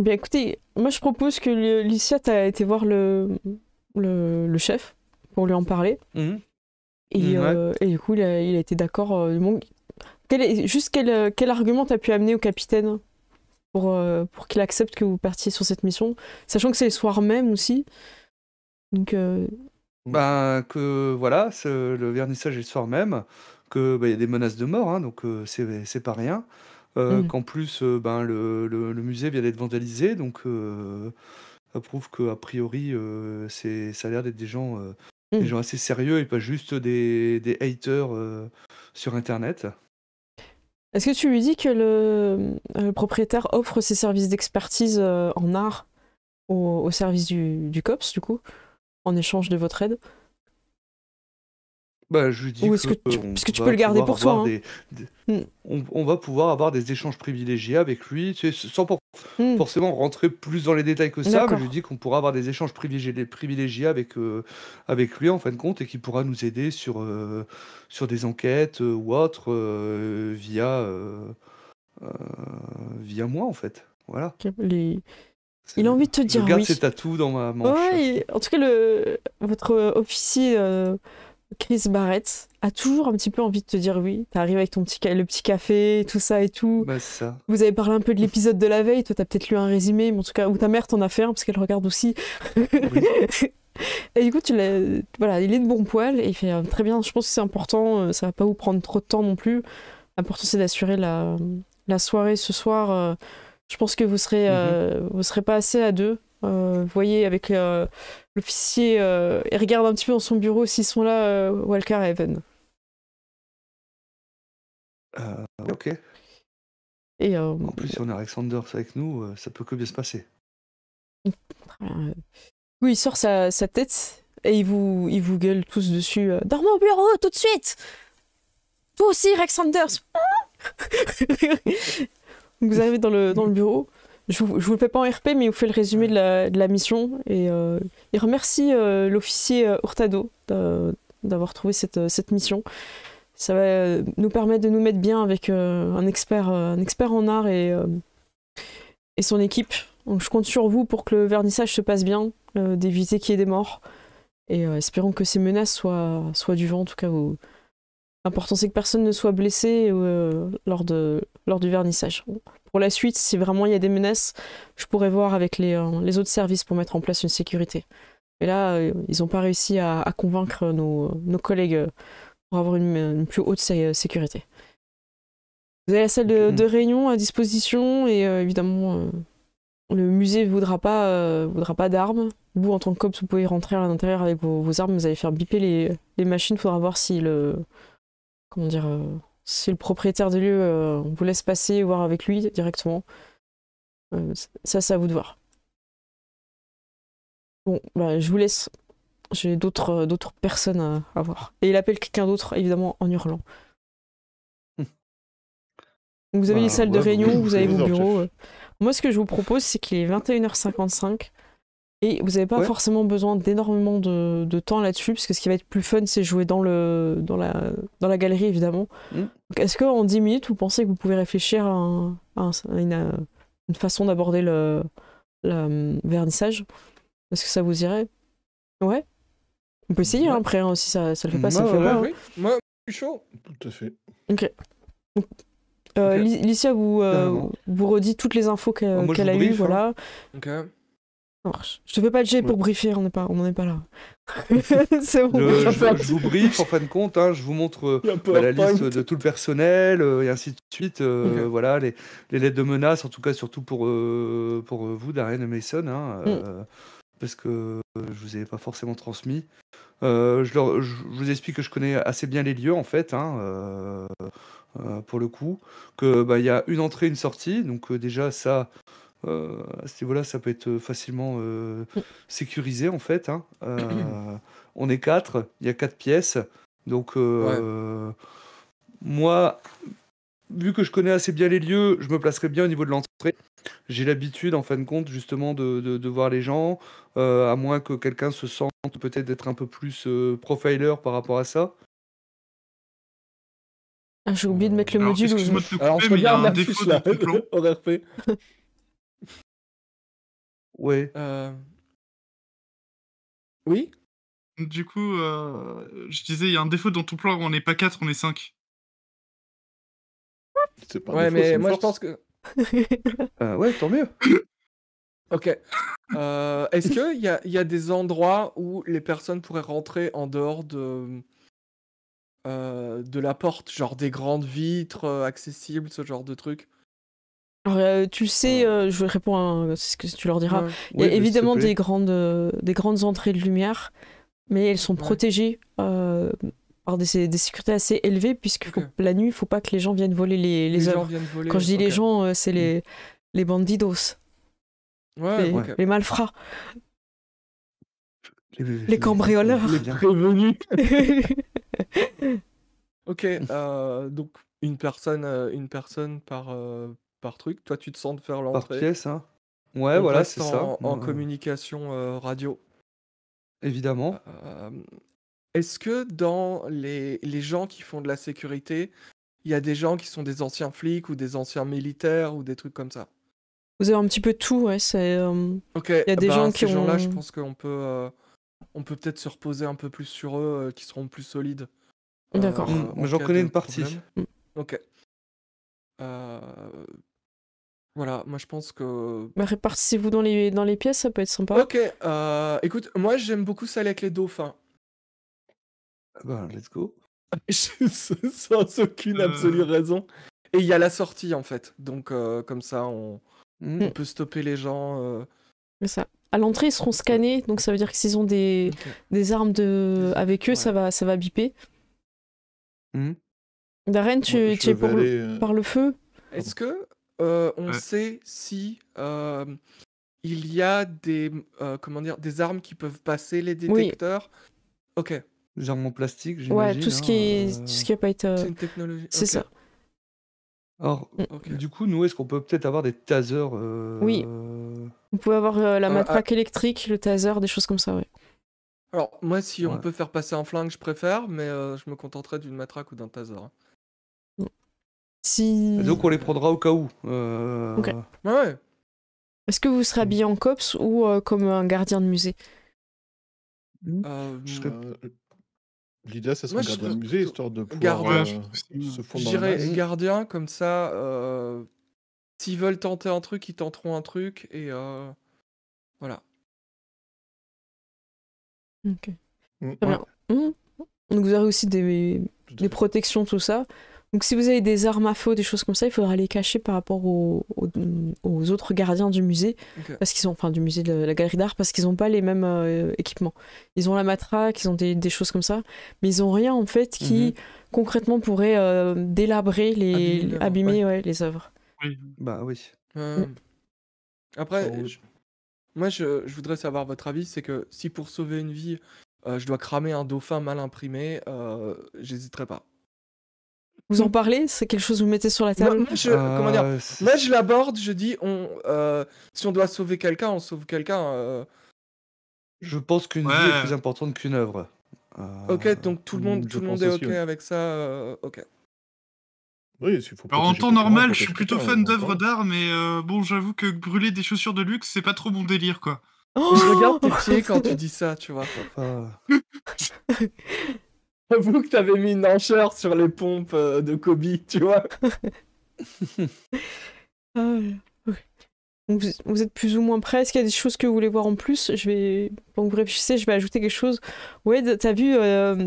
Bien écoutez, moi je propose que Licia t'a été voir le chef pour lui en parler. Et du coup, il a été d'accord. Quel argument t'as pu amener au capitaine pour qu'il accepte que vous partiez sur cette mission, sachant que c'est le soir même aussi. Donc, que voilà, le vernissage est le soir même, que y a des menaces de mort, hein, donc c'est pas rien. Qu'en plus, le musée vient d'être vandalisé, donc ça prouve qu'a priori, ça a l'air d'être des gens assez sérieux et pas juste des haters sur Internet. Est-ce que tu lui dis que le propriétaire offre ses services d'expertise en art au service du COPS, du coup, en échange de votre aide? Je lui dis Ou est-ce que tu peux le garder pour toi, on va pouvoir avoir des échanges privilégiés avec lui, sans forcément rentrer plus dans les détails que ça, mais je lui dis qu'on pourra avoir des échanges privilégiés avec lui en fin de compte, et qu'il pourra nous aider sur des enquêtes ou autres via moi en fait. Voilà. Il a envie de te dire je garde oui. ses tatous dans ma manche. Ouais, en tout cas, votre officier Chris Barrett a toujours un petit peu envie de te dire oui. T'arrives avec le petit café, tout ça et tout. C'est ça. Vous avez parlé un peu de l'épisode de la veille. Toi, t'as peut-être lu un résumé, mais en tout cas, ou ta mère t'en a fait un parce qu'elle regarde aussi. Oui. Et du coup, voilà, il est de bon poil et il fait très bien. Je pense que c'est important. Ça va pas vous prendre trop de temps non plus. L'important, c'est d'assurer la soirée ce soir. Je pense que vous serez pas assez à deux. Vous voyez avec l'officier, il regarde un petit peu dans son bureau s'ils sont là, Walker et Evan. Ok. Et, en plus, si on a Rex Sanders avec nous, ça peut que bien se passer. Oui, il sort sa tête et il vous gueule tous dessus. Dans mon bureau, tout de suite! Toi aussi, Rex Sanders! Vous arrivez dans le bureau. Je vous le fais pas en RP, mais il vous fait le résumé de la mission. Et il remercie l'officier Hurtado d'avoir trouvé cette mission. Ça va nous permettre de nous mettre bien avec un expert en art et son équipe. Donc je compte sur vous pour que le vernissage se passe bien, d'éviter qu'il y ait des morts. Et espérons que ces menaces soient du vent. En tout cas, l'important c'est que personne ne soit blessé lors du vernissage. Pour la suite, si vraiment il y a des menaces, je pourrais voir avec les autres services pour mettre en place une sécurité. Et là, ils n'ont pas réussi à convaincre nos collègues pour avoir une plus haute sécurité. Vous avez la salle de réunion à disposition et évidemment, le musée ne voudra pas d'armes. Vous, en tant que COPS, vous pouvez rentrer à l'intérieur avec vos armes, vous allez faire biper les machines. Il faudra voir si si le propriétaire de lieu vous laisse passer, voir avec lui directement. Ça, c'est à vous de voir. Bon, je vous laisse. J'ai d'autres personnes à voir. Et il appelle quelqu'un d'autre, évidemment, en hurlant. Vous avez les salles de réunion, vous avez vos bureaux. Moi, ce que je vous propose, c'est qu'il est 21h55. Et vous n'avez pas Ouais. forcément besoin d'énormément de temps là-dessus, parce que ce qui va être plus fun, c'est jouer dans la galerie, évidemment. Mm. Donc, est-ce qu'en 10 minutes, vous pensez que vous pouvez réfléchir à une façon d'aborder le vernissage? Est-ce que ça vous irait? Ouais. On peut essayer Ouais. après, hein, si ça le fait pas, ça le Ouais, fait ouais, pas. hein. Oui, moi, je suis chaud. Tout à fait. Ok. Donc, Ok. Licia Carrément. vous redit toutes les infos Moi, je qu'elle a vous eues, briefe, voilà. Ok. Ça marche. Je te fais pas de jet pour Ouais. briefer, on n'en est pas là. C'est bon. Je vous brief en fin de compte, hein, je vous montre Il y a la PowerPoint. liste de tout le personnel et ainsi de suite. Ok. Voilà, les lettres de menace, en tout cas surtout pour vous, Darren et Mason, hein, parce que je vous avais pas forcément transmis. Je vous explique que je connais assez bien les lieux en fait, hein, pour le coup, que il y a une entrée, une sortie, donc déjà ça. À ce niveau-là, ça peut être facilement sécurisé en fait, hein. On est 4, il y a 4 pièces. Donc moi, vu que je connais assez bien les lieux, je me placerai bien au niveau de l'entrée. J'ai l'habitude en fin de compte justement de voir les gens, à moins que quelqu'un se sente peut-être d'être un peu plus profiler par rapport à ça. Ah, j'ai oublié de mettre le Alors, module. excuse-moi de te couper, Alors, je mais il y a regarde un l'affiche défaut là, dans ton plan. au RP. Ouais. Oui? Du coup, je disais, il y a un défaut dans ton plan, on n'est pas 4, on est 5. C'est pas un Ouais, défaut, c'est mais une moi je force. pense que. Ouais, tant mieux. Ok. Est-ce qu'il y a des endroits où les personnes pourraient rentrer en dehors de la porte, genre des grandes vitres accessibles, ce genre de truc? Alors, tu le sais, je réponds à c'est ce que tu leur diras. Ouais. Il y a Oui, s'il te évidemment plaît. des grandes entrées de lumière, mais elles sont Ouais. protégées par des sécurités assez élevées, puisque Ok. la nuit, il ne faut pas que les gens viennent voler les gens œuvres. viennent voler. Quand je dis les ok. gens, c'est les bandidos, Ouais, les, ok. les malfrats, Les les cambrioleurs. Les bien. prévenus. Ok, donc une personne par truc. Toi, tu te sens de faire Par l'entrée. pièce, hein. Ouais, On voilà, reste c'est ça. en communication radio. Évidemment. Est-ce que dans les gens qui font de la sécurité, il y a des gens qui sont des anciens flics ou des anciens militaires ou des trucs comme ça? Vous avez un petit peu de tout, ouais. Ok, Il y a des ben, gens ces qui gens-là, je ont... pense qu'on peut peut-être se reposer un peu plus sur eux, qui seront plus solides. D'accord. en J'en cas connais de une partie. problème. Ok. Voilà, moi je pense que. Bah, répartissez-vous dans les pièces, ça peut être sympa. Ok, écoute, moi j'aime beaucoup ça avec les dauphins. Let's go. Sans aucune absolue raison. Et il y a la sortie en fait. Donc comme ça, on peut stopper les gens. C'est ça. À l'entrée, ils seront scannés, donc ça veut dire que s'ils ont des armes avec eux, Ouais. ça va biper. Mhm. Darren, tu es vais aller, par le feu? Est-ce que on Ouais. sait si il y a des armes qui peuvent passer les Oui. détecteurs? Ok, Des armes en plastique, Ouais, j'imagine. tout ce qui a pas été... c'est une technologie. c'est ok. ça. Alors, Ok. du coup, nous, est-ce qu'on peut peut-être avoir des tasers Oui. Vous pouvez avoir la matraque électrique, le taser, des choses comme ça, ouais. Alors moi, si on Ouais. peut faire passer un flingue, je préfère, mais je me contenterai d'une matraque ou d'un taser. Si... Donc, on les prendra au cas où. Ok. Ouais. Est-ce que vous serez habillé en cops ou comme un gardien de musée? Je serais- L'idée, ça Moi, serait je garder un serais musée, plutôt histoire de pouvoir gardien. Ouais, je pense aussi. se Je fondre dans la dirais masse. gardien, comme ça, s'ils veulent tenter un truc, ils tenteront un truc, et voilà. Ok. Mm. Très bien. Donc vous aurez aussi des Tout à fait. protections, tout ça. Donc si vous avez des armes à feu, des choses comme ça, il faudra les cacher par rapport aux autres gardiens du musée, Ok. parce qu'ils ont, enfin du musée de la galerie d'art, parce qu'ils n'ont pas les mêmes équipements. Ils ont la matraque, ils ont des choses comme ça, mais ils ont rien en fait qui concrètement pourrait délabrer abîmer l'œuvre, les œuvres. Oui. Bah oui. Après, Ça roule. moi, je voudrais savoir votre avis, c'est que si pour sauver une vie, je dois cramer un dauphin mal imprimé, j'hésiterai pas. Vous en parlez? C'est quelque chose que vous mettez sur la table? Comment dire? Moi, je l'aborde, je dis, si on doit sauver quelqu'un, on sauve quelqu'un. Je pense qu'une vie est plus importante qu'une œuvre. Ok, donc tout le monde je est pense ok aussi, ouais. avec ça. Ok. Oui, il faut Alors en protéger temps tes parents, normal, je protège suis tes plutôt pères, fan donc d'œuvres voilà. d'art, mais bon, j'avoue que brûler des chaussures de luxe, c'est pas trop mon délire, quoi. Je regarde tes pieds quand tu dis ça, tu vois. Enfin, J'avoue que t'avais mis une enchère sur les pompes de Kobe, tu vois. Ah, ouais. Donc vous êtes plus ou moins prêts. Est-ce qu'il y a des choses que vous voulez voir en plus? Pendant que vous réfléchissez, je vais ajouter quelque chose. Ouais, t'as vu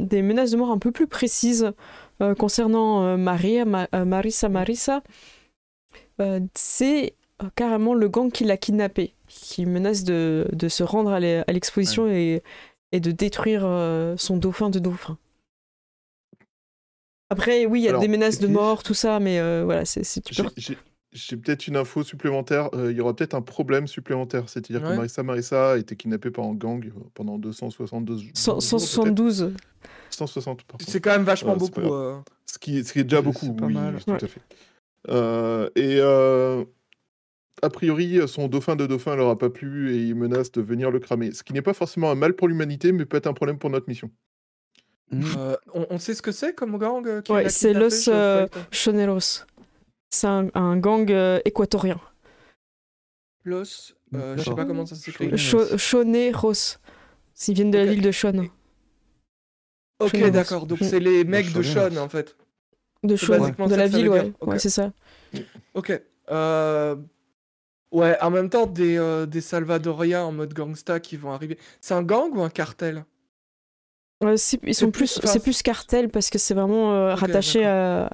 des menaces de mort un peu plus précises concernant Marissa. C'est carrément le gang qui l'a kidnappée, qui menace de se rendre à l'exposition et de détruire son dauphin de dauphin. Après, oui, il y a Alors, des menaces c'est de qui mort, tout ça, mais voilà, tu peux... J'ai peut-être une info supplémentaire. Il y aura peut-être un problème supplémentaire. C'est-à-dire que Ouais. Marissa a été kidnappée par un gang pendant 272 jours, peut-être. 172. 160, pardon. C'est quand même vachement C'est pas beaucoup. grave. Ce qui est déjà beaucoup, c'est pas oui, mal. tout Ouais. à fait. A priori, son dauphin de dauphin leur a pas plu et il menace de venir le cramer. Ce qui n'est pas forcément un mal pour l'humanité, mais peut être un problème pour notre mission. On sait ce que c'est comme gang qui Ouais, l'a c'est kidnappé, Los Choneros. C'est un gang équatorien. Los, je sais pas comment ça s'écrit. Choneros. Ils viennent de la Ok. ville de Shone. Ok, Choneros. d'accord. Donc c'est les mecs de Choneros. Sean en fait. De C'est Shone, basiquement de ça la que ça ville, veut ouais. dire. Ok. Ouais, c'est ça. Ok. Ouais, en même temps, des Salvadoriens en mode gangsta qui vont arriver. C'est un gang ou un cartel? Ils C'est sont plus- plus, enfin, c'est plus cartel parce que c'est vraiment Ok, rattaché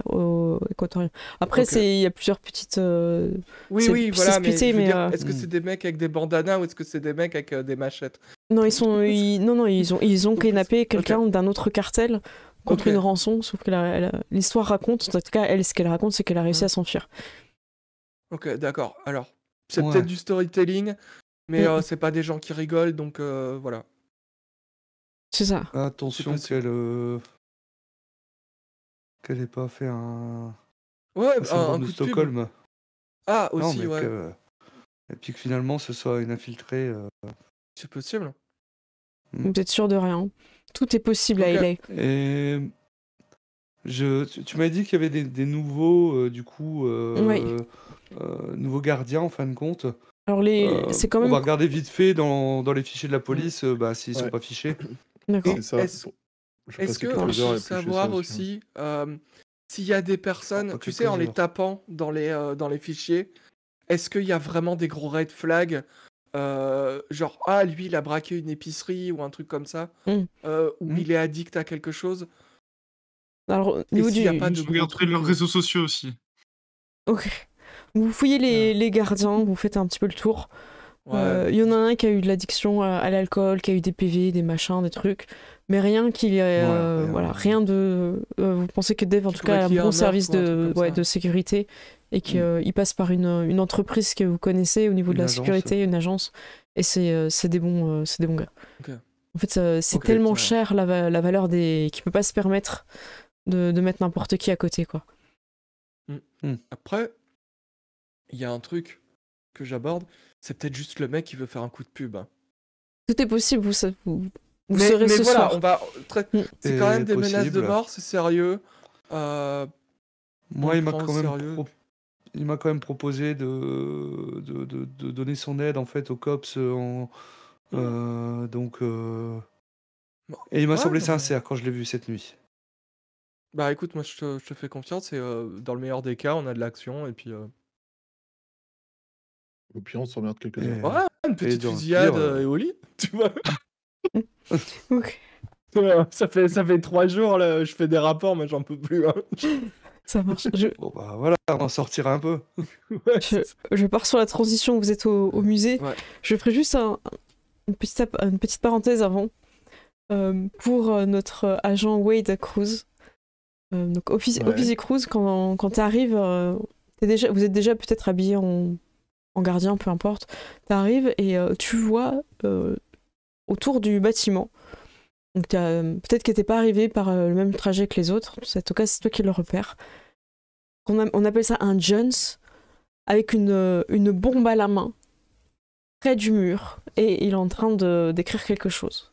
aux équatoriens. Après, Ok. il y a plusieurs petites. Oui, c'est- oui, c'est voilà, mais splitté, je veux mais, dire, est-ce que c'est des mecs avec des bandanas ou est-ce que c'est des mecs avec des machettes? Non, ils ont kidnappé quelqu'un d'un autre cartel contre Ok. une rançon. Sauf que l'histoire raconte, en tout cas, elle, ce qu'elle raconte, c'est qu'elle a réussi à s'enfuir. Ok, d'accord. Alors, c'est Ouais. peut-être du storytelling, mais Mm. c'est pas des gens qui rigolent, donc voilà. C'est ça. Attention C'est qu'elle ait pas fait un Ouais, syndrome un de coup de pub. Stockholm. Ah, Non, aussi, mais ouais. et puis que finalement ce soit une infiltrée. C'est possible. Vous êtes sûr de rien. Tout est possible à Ok. LA. Et tu m'as dit qu'il y avait des nouveaux, du coup, nouveaux gardiens en fin de compte. Alors, c'est quand On même. va regarder vite fait dans les fichiers de la police, s'ils sont Ouais. pas fichés. D'accord. Et C'est ça. est-ce Je vais est-ce passer que quelques on heures à peut éplucher ça savoir aussi. aussi s'il y a des personnes, pas tu sais, en quelques les heures. tapant dans les fichiers, est-ce qu'il y a vraiment des gros red flags genre, ah, lui, il a braqué une épicerie ou un truc comme ça, Mm. ou il est addict à quelque chose, Alors, au et niveau s'il n'y a pas du. de Je gros regarderai trucs. leurs réseaux sociaux aussi. Ok. Vous fouillez les gardiens, vous faites un petit peu le tour. Ouais. Il y en a un qui a eu de l'addiction à l'alcool, qui a eu des PV, des machins, des trucs. Mais rien qui. Rien de. Vous pensez que Dave, en Qui tout cas, a pourrait un qu'il y ait bon un service meurtre ou un truc comme ça. de sécurité et qu'il passe par une entreprise que vous connaissez au niveau de Une la agence. sécurité, une agence. Et c'est des bons gars. Ok. En fait, c'est Ok, tellement ça cher la valeur qu'il peut pas se permettre de mettre n'importe qui à côté, quoi. Après, il y a un truc que j'aborde, c'est peut-être juste le mec qui veut faire un coup de pub. Hein. Tout est possible, vous saurez Mais ce voilà, soir. on va. C'est quand même des possible. menaces de mort, c'est sérieux. Moi, On il m'a prend au quand même sérieux. il m'a quand même proposé de donner son aide en fait aux cops donc et il m'a Ouais, semblé non, mais- sincère quand je l'ai vu cette nuit. Bah écoute, moi je te fais confiance et dans le meilleur des cas, on a de l'action et puis. Au pire, on s'emmerde quelques Et- heures. Ouais, une petite dans le fusillade pire, et au lit, tu vois. Ok, Ça fait 3 jours, là, je fais des rapports, mais j'en peux plus. Hein. ça marche. Bon bah voilà, on en sortira un peu. Ouais, c'est ça. Je pars sur la transition, vous êtes au musée. Ouais. Je ferai juste une petite parenthèse avant. Pour notre agent Wade Cruz. Donc officier Cruz, quand tu arrives, vous êtes déjà peut-être habillé en gardien, peu importe. Tu arrives et tu vois autour du bâtiment. Donc peut-être que t'es pas arrivé par le même trajet que les autres. En tout cas, c'est toi qui le repères. On appelle ça un Jones avec une bombe à la main. près du mur et il est en train d'écrire quelque chose.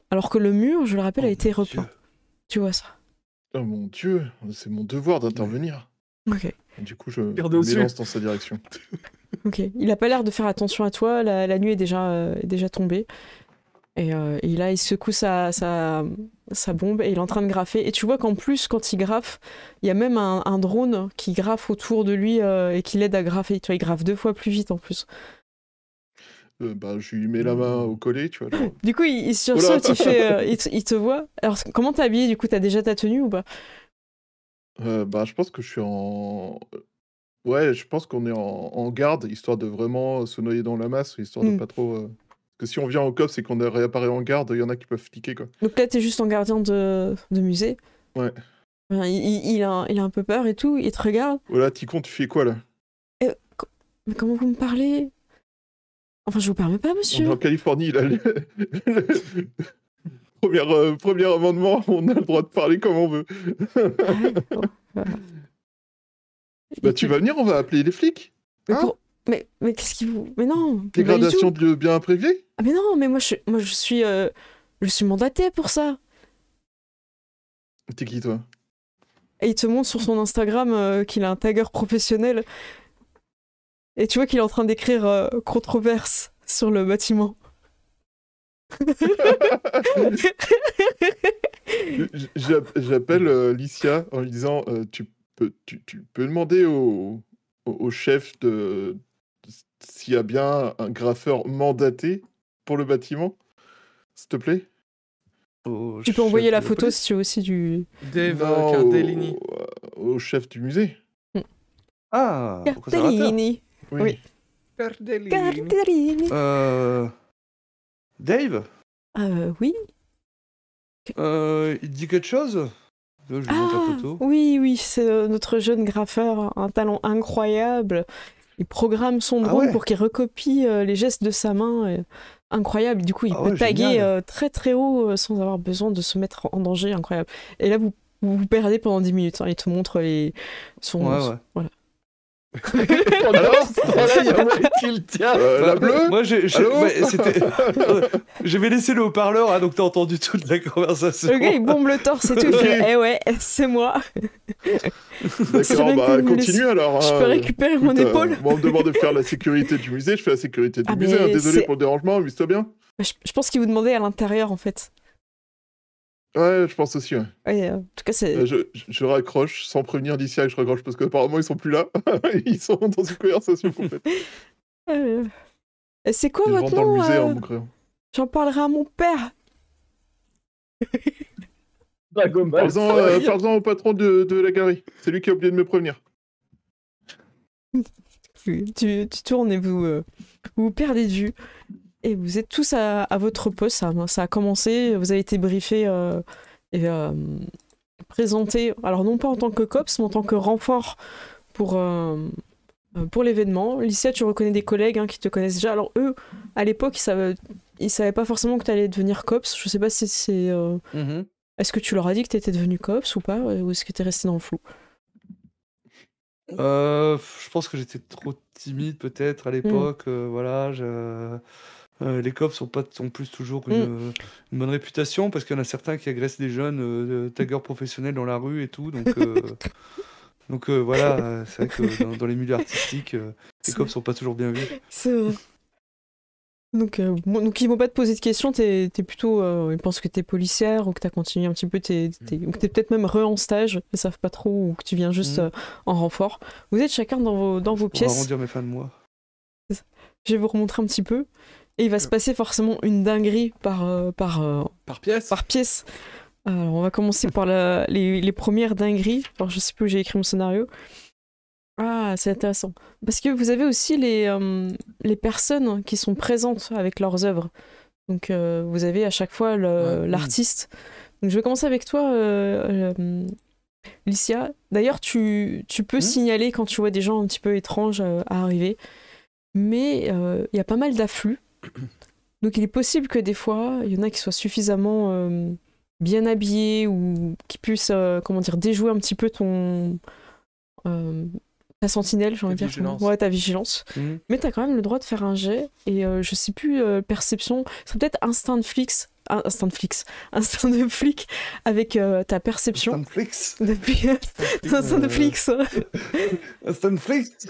Alors que le mur, je le rappelle, a été mon repeint. Dieu. Tu vois ça. Oh mon Dieu, c'est mon devoir d'intervenir. Ok. Du coup, je Garde au-dessus. m'élance dans sa direction. Ok. Il a pas l'air de faire attention à toi. La nuit est déjà tombée. Et là, il secoue sa bombe et il est en train de graffer. Et tu vois qu'en plus, quand il graffe, il y a même un drone qui graffe autour de lui et qui l'aide à graffer. Tu vois, il graffe 2 fois plus vite en plus. Je lui mets la main au collet, tu vois. Genre... Du coup, il sursaute, il te voit. Alors, comment t'es habillé du coup? T'as déjà ta tenue ou pas? Je pense que je suis en... Ouais, je pense qu'on est en garde, histoire de vraiment se noyer dans la masse, histoire de Hmm. pas trop... Parce que si on vient au COPS et qu'on réapparaît en garde, il y en a qui peuvent fliquer, quoi. Donc là, t'es juste en gardien de musée. Ouais. Enfin, il a un peu peur et tout. Il te regarde. Voilà, Ticon, tu fais quoi, là? Mais comment vous me parlez? Enfin, je vous parle pas, On est monsieur. en Californie, là. Premier amendement, on a le droit de parler comme on veut. Ah ouais, bon, voilà. Tu vas venir, on va appeler les flics. Mais, Hein mais qu'est-ce qui vous... Mais non, pas du Dégradation tout. de biens privés? Ah mais non, mais moi je suis mandatée pour ça. T'es qui, toi? Et il te montre sur son Instagram qu'il a un tagger professionnel. Et tu vois qu'il est en train d'écrire controverse sur le bâtiment. J'appelle Licia en lui disant tu peux demander au chef s'il y a bien un graffeur mandaté pour le bâtiment, s'il te plaît. Tu peux envoyer la de photo police. si tu veux aussi du... Dave Non, Cardellini. au chef du musée. Ah, au conservateur. Cardellini. Oui. Cardellini. Cardellini. Dave, Oui. il te dit quelque chose? Là, je lui montre la photo. Oui, c'est notre jeune graffeur, un talent incroyable. Il programme son Ah drone ouais. pour qu'il recopie les gestes de sa main. Incroyable. Du coup, il Ah peut ouais, taguer génial. très très haut sans avoir besoin de se mettre en danger. Incroyable. Et là, vous vous perdez pendant 10 minutes. Hein. Il te montre son... Ouais. Voilà. Alors Voilà, il y a un mec qui le tient. la bleue? Moi, Allô c'était. J'avais laissé le haut-parleur, hein, donc t'as entendu toute la conversation. Le gars, il bombe le torse et tout. Il fait, eh ouais, c'est moi. C'est D'accord, bien que vous me continue laissez- alors. Je peux récupérer mon Écoute, épaule? Moi, on me demande de faire la sécurité du musée, je fais la sécurité du Ah, musée. mais Hein. Désolé c'est- pour le dérangement, amuse-toi bien. Je pense qu'il vous demandait à l'intérieur, en fait. Ouais, je pense aussi. Ouais. Ouais, en tout cas, c'est... Je raccroche sans prévenir Licia et je raccroche parce qu'apparemment ils sont plus là. Ils sont dans une conversation complète. C'est quoi Ils votre rentrent dans le nom musée en mon crayon. J'en parlerai à mon père. Dragon Ball. Parle-en au patron de la galerie. C'est lui qui a oublié de me prévenir. Tu tournes et vous vous perdez de vue. Et vous êtes tous à votre poste. Ça a commencé. Vous avez été briefés et présentés. Alors, non pas en tant que cops, mais en tant que renfort pour l'événement. Licia, tu reconnais des collègues qui te connaissent déjà. Alors, eux, à l'époque, ils savaient pas forcément que tu allais devenir cops. Je sais pas si c'est. Mhm. Est-ce que tu leur as dit que tu étais devenu cops ou pas? Ou est-ce que tu es resté dans le flou? Je pense que j'étais trop timide peut-être à l'époque. Voilà, les cops sont plus toujours une bonne réputation parce qu'il y en a certains qui agressent des jeunes taggers professionnels dans la rue et tout. Donc voilà, c'est vrai que dans les milieux artistiques, les cops sont pas toujours bien vus. C'est vrai. Donc ils vont pas te poser de questions, t'es plutôt... ils pensent que t'es policière ou que t'as continué un petit peu, ou que t'es peut-être même en stage, ils savent pas trop, ou que tu viens juste en renfort. Vous êtes chacun dans vos Pour pièces. arrondir mes fins de mois. Je vais vous remontrer un petit peu. Et il va se passer forcément une dinguerie par pièce. pièce. Alors on va commencer par les premières dingueries. Alors je sais plus où j'ai écrit mon scénario. Ah, c'est intéressant. Parce que vous avez aussi les personnes qui sont présentes avec leurs œuvres. Donc vous avez à chaque fois l'artiste. Donc je vais commencer avec toi, Licia. D'ailleurs, tu peux signaler quand tu vois des gens un petit peu étranges à arriver. Mais il y a pas mal d'afflux. Donc il est possible que des fois, il y en a qui soient suffisamment bien habillés ou qui puissent déjouer un petit peu ta sentinelle, j'ai envie de Ta dire. vigilance. Ouais, ta vigilance. Mhm. Mais t'as quand même le droit de faire un jet, et je sais plus, perception, c'est peut-être instinct de flic avec ta perception. Stunflix. Depuis instinct de flic. Stunflix.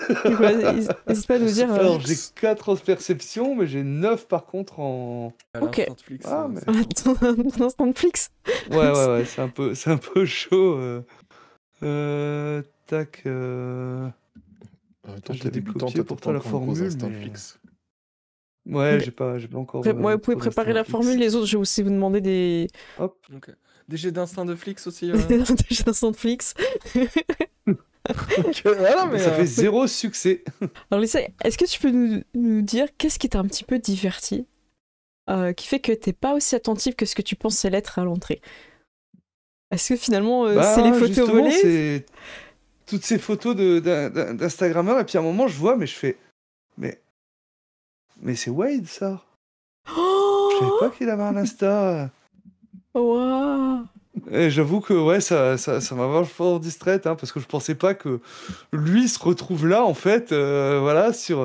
N'hésite pas à nous dire. Alors, j'ai 4 en perception, mais j'ai 9 par contre en. Ok. Netflix, Ah, mais- Ton instinct de flic. Ouais, c'est un peu chaud. Tac. Attends, Je t'es l'avais débutant, copié t'as pour pas toi la encore un gros formule, instinct mais- Flix. Ouais, Ok. j'ai pas encore. Ouais, vous pouvez trop préparer la d'Stunflix. formule. Les autres, je vais aussi vous demander des Hop. Ok. Des jets d'instinct de flics aussi. des instants de flics. Voilà, mais Ça fait 0 succès. Alors Lisa, est-ce que tu peux nous dire qu'est-ce qui t'a un petit peu diverti, qui fait que t'es pas aussi attentif que ce que tu pensais l'être à l'entrée? Est-ce que finalement Bah, c'est les photos justement, volées? c'est toutes ces photos d'Instagrammeurs, et puis à un moment, je vois, mais je fais. Mais c'est Wade, ça. Je savais pas qu'il avait un Insta. Waouh. Et j'avoue que ouais, ça m'a vachement distraite, hein, parce que je pensais pas que lui se retrouve là, en fait, voilà, sur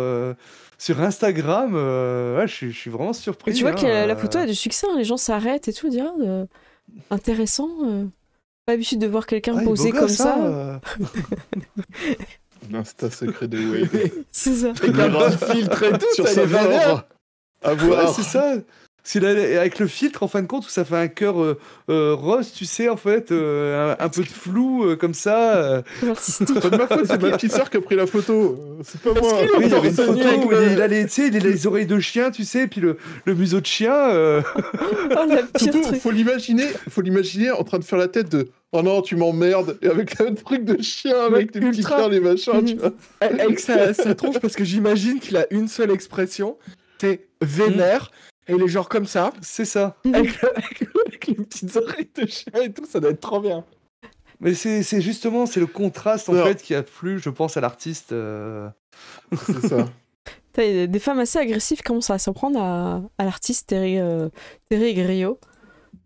Instagram. Ouais, je suis vraiment surpris. Et tu vois hein, que la photo a du succès, hein, les gens s'arrêtent et tout, dire intéressant. Pas l'habitude de voir quelqu'un ouais, poser beau comme gosse, ça. hein, L'insta secret de Wade. C'est ça. avec un petit filtre et tout, Sur ça sa les vénère. mort. À Ouais, voir. c'est ça. C'est avec le filtre, en fin de compte, où ça fait un cœur rose, tu sais, en fait, un peu de flou, comme ça. Artistique. Pas de ma faute, c'est ma petite sœur qui a pris la photo. C'est pas moi. Oui, il y avait une Renseigné photo avec où le- il a tu sais, il a les oreilles de chien, tu sais, et puis le museau de chien. Oh, la pire Surtout, truc. faut l'imaginer en train de faire la tête de oh non, tu m'emmerdes, et avec un truc de chien, avec des petits ultra. cœurs, les machins, tu vois. Avec sa tronche, parce que j'imagine qu'il a une seule expression, c'est vénère, et il est genre comme ça, C'est ça. avec les petites oreilles de chien et tout, ça doit être trop bien. Mais c'est justement, c'est le contraste, en Alors- fait, qui a plu, je pense, à l'artiste. C'est ça. T'as des femmes assez agressives qui commencent à s'en prendre à l'artiste Terry Grillo.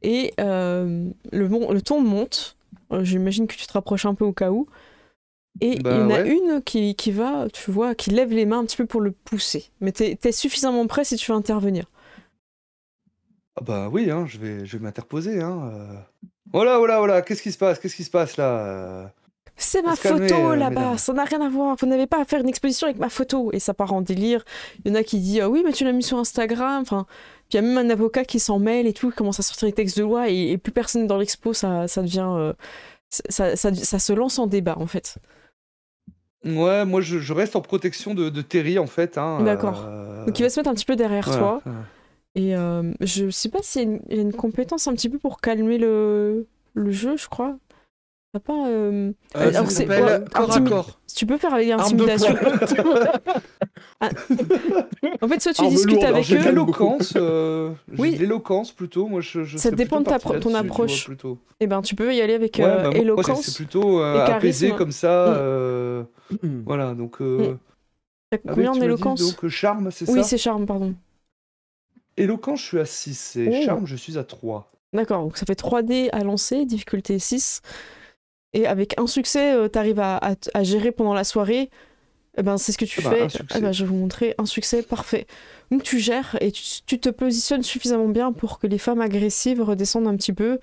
Et le ton monte. J'imagine que tu te rapproches un peu au cas où. Et Bah, il y en a ouais. une qui va, tu vois, qui lève les mains un petit peu pour le pousser. Mais t'es suffisamment prêt si tu veux intervenir. Ah bah oui, hein, je vais m'interposer. Hein. Oh là, qu'est-ce qui se passe là C'est ma se calmer, photo là-bas, mesdames. ça n'a rien à voir. Vous n'avez pas à faire une exposition avec ma photo. Et ça part en délire. Il y en a qui disent oui, mais tu l'as mis sur Instagram. Enfin, puis il y a même un avocat qui s'en mêle et tout, qui commence à sortir les textes de loi et plus personne dans l'expo, ça devient. Ça se lance en débat en fait. Ouais, moi je reste en protection de Terry, en fait. Hein, D'accord. Donc il va se mettre un petit peu derrière voilà. toi. Et je sais pas s'il y a une compétence un petit peu pour calmer le jeu, je crois. T'as pas. Ça alors, c'est- s'appelle ouais, corps à intimi- corps. Si tu peux faire avec Arme de intimidation. poing. En fait, soit tu Arme discutes lourde, alors avec j'ai J'ai de eux. l'éloquence. Oui. J'ai de l'éloquence plutôt. Moi, je Ça serais dépend de plutôt parti ton là-dessus, tu vois, approche. plutôt. Et ben, tu peux y aller avec Ouais, bah, moi, c'est éloquence. plutôt et apaisé charisme. comme ça. Mm. Voilà, donc. T'as avec, combien en tu m'as dit, éloquence? donc charme, c'est Oui, ça c'est charme, pardon. Éloquence, je suis à 6 et Oh. charme, je suis à 3. D'accord, donc ça fait 3D à lancer, difficulté 6. Et avec un succès, t'arrives à gérer pendant la soirée. Eh ben, c'est ce que tu Ah bah, fais. un succès. Eh ben, je vais vous montrer un succès parfait. Donc tu gères et tu te positionnes suffisamment bien pour que les femmes agressives redescendent un petit peu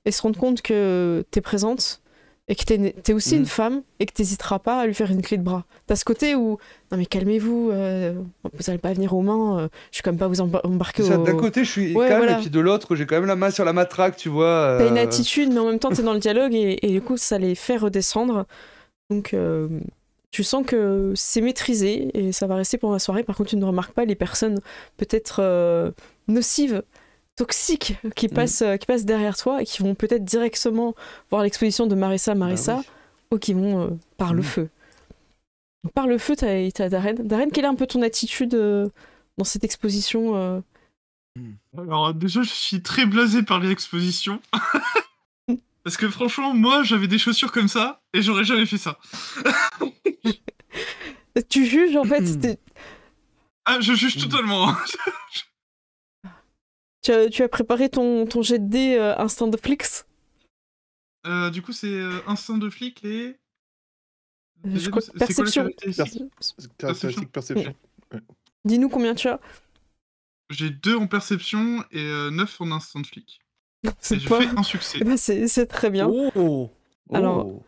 et se rendent compte que t'es présente et que t'es aussi une femme et que t'hésiteras pas à lui faire une clé de bras. T'as ce côté où non mais calmez-vous, vous allez pas venir aux mains, je vais quand même pas vous embarquer Ça, au... d'un côté, je suis Ouais, calme, voilà. et puis de l'autre, j'ai quand même la main sur la matraque, tu vois. T'as une attitude, mais en même temps, t'es dans le dialogue et du coup, ça les fait redescendre. Donc, tu sens que c'est maîtrisé et ça va rester pendant la soirée. Par contre, tu ne remarques pas les personnes peut-être nocives, toxiques qui passent derrière toi et qui vont peut-être directement voir l'exposition de Marissa Bah oui. ou qui vont par le feu. Donc, par le feu, t'as Darren. Darren, quelle est un peu ton attitude dans cette exposition Alors déjà, je suis très blasé par les expositions. Parce que franchement, moi, j'avais des chaussures comme ça, et j'aurais jamais fait ça. Tu juges, en fait, Ah, je juge totalement. Hein. tu as préparé ton jet de dés instant de flix. Du coup, c'est instinct de flic et... Je crois que C'est quoi la perception. caractéristique? Caractéristique perception. Dis-nous combien tu as. J'ai 2 en perception et 9 en instinct de flic. C'est Et j'ai pas. fait un succès. Eh ben, c'est très bien. Oh. Alors, Oh.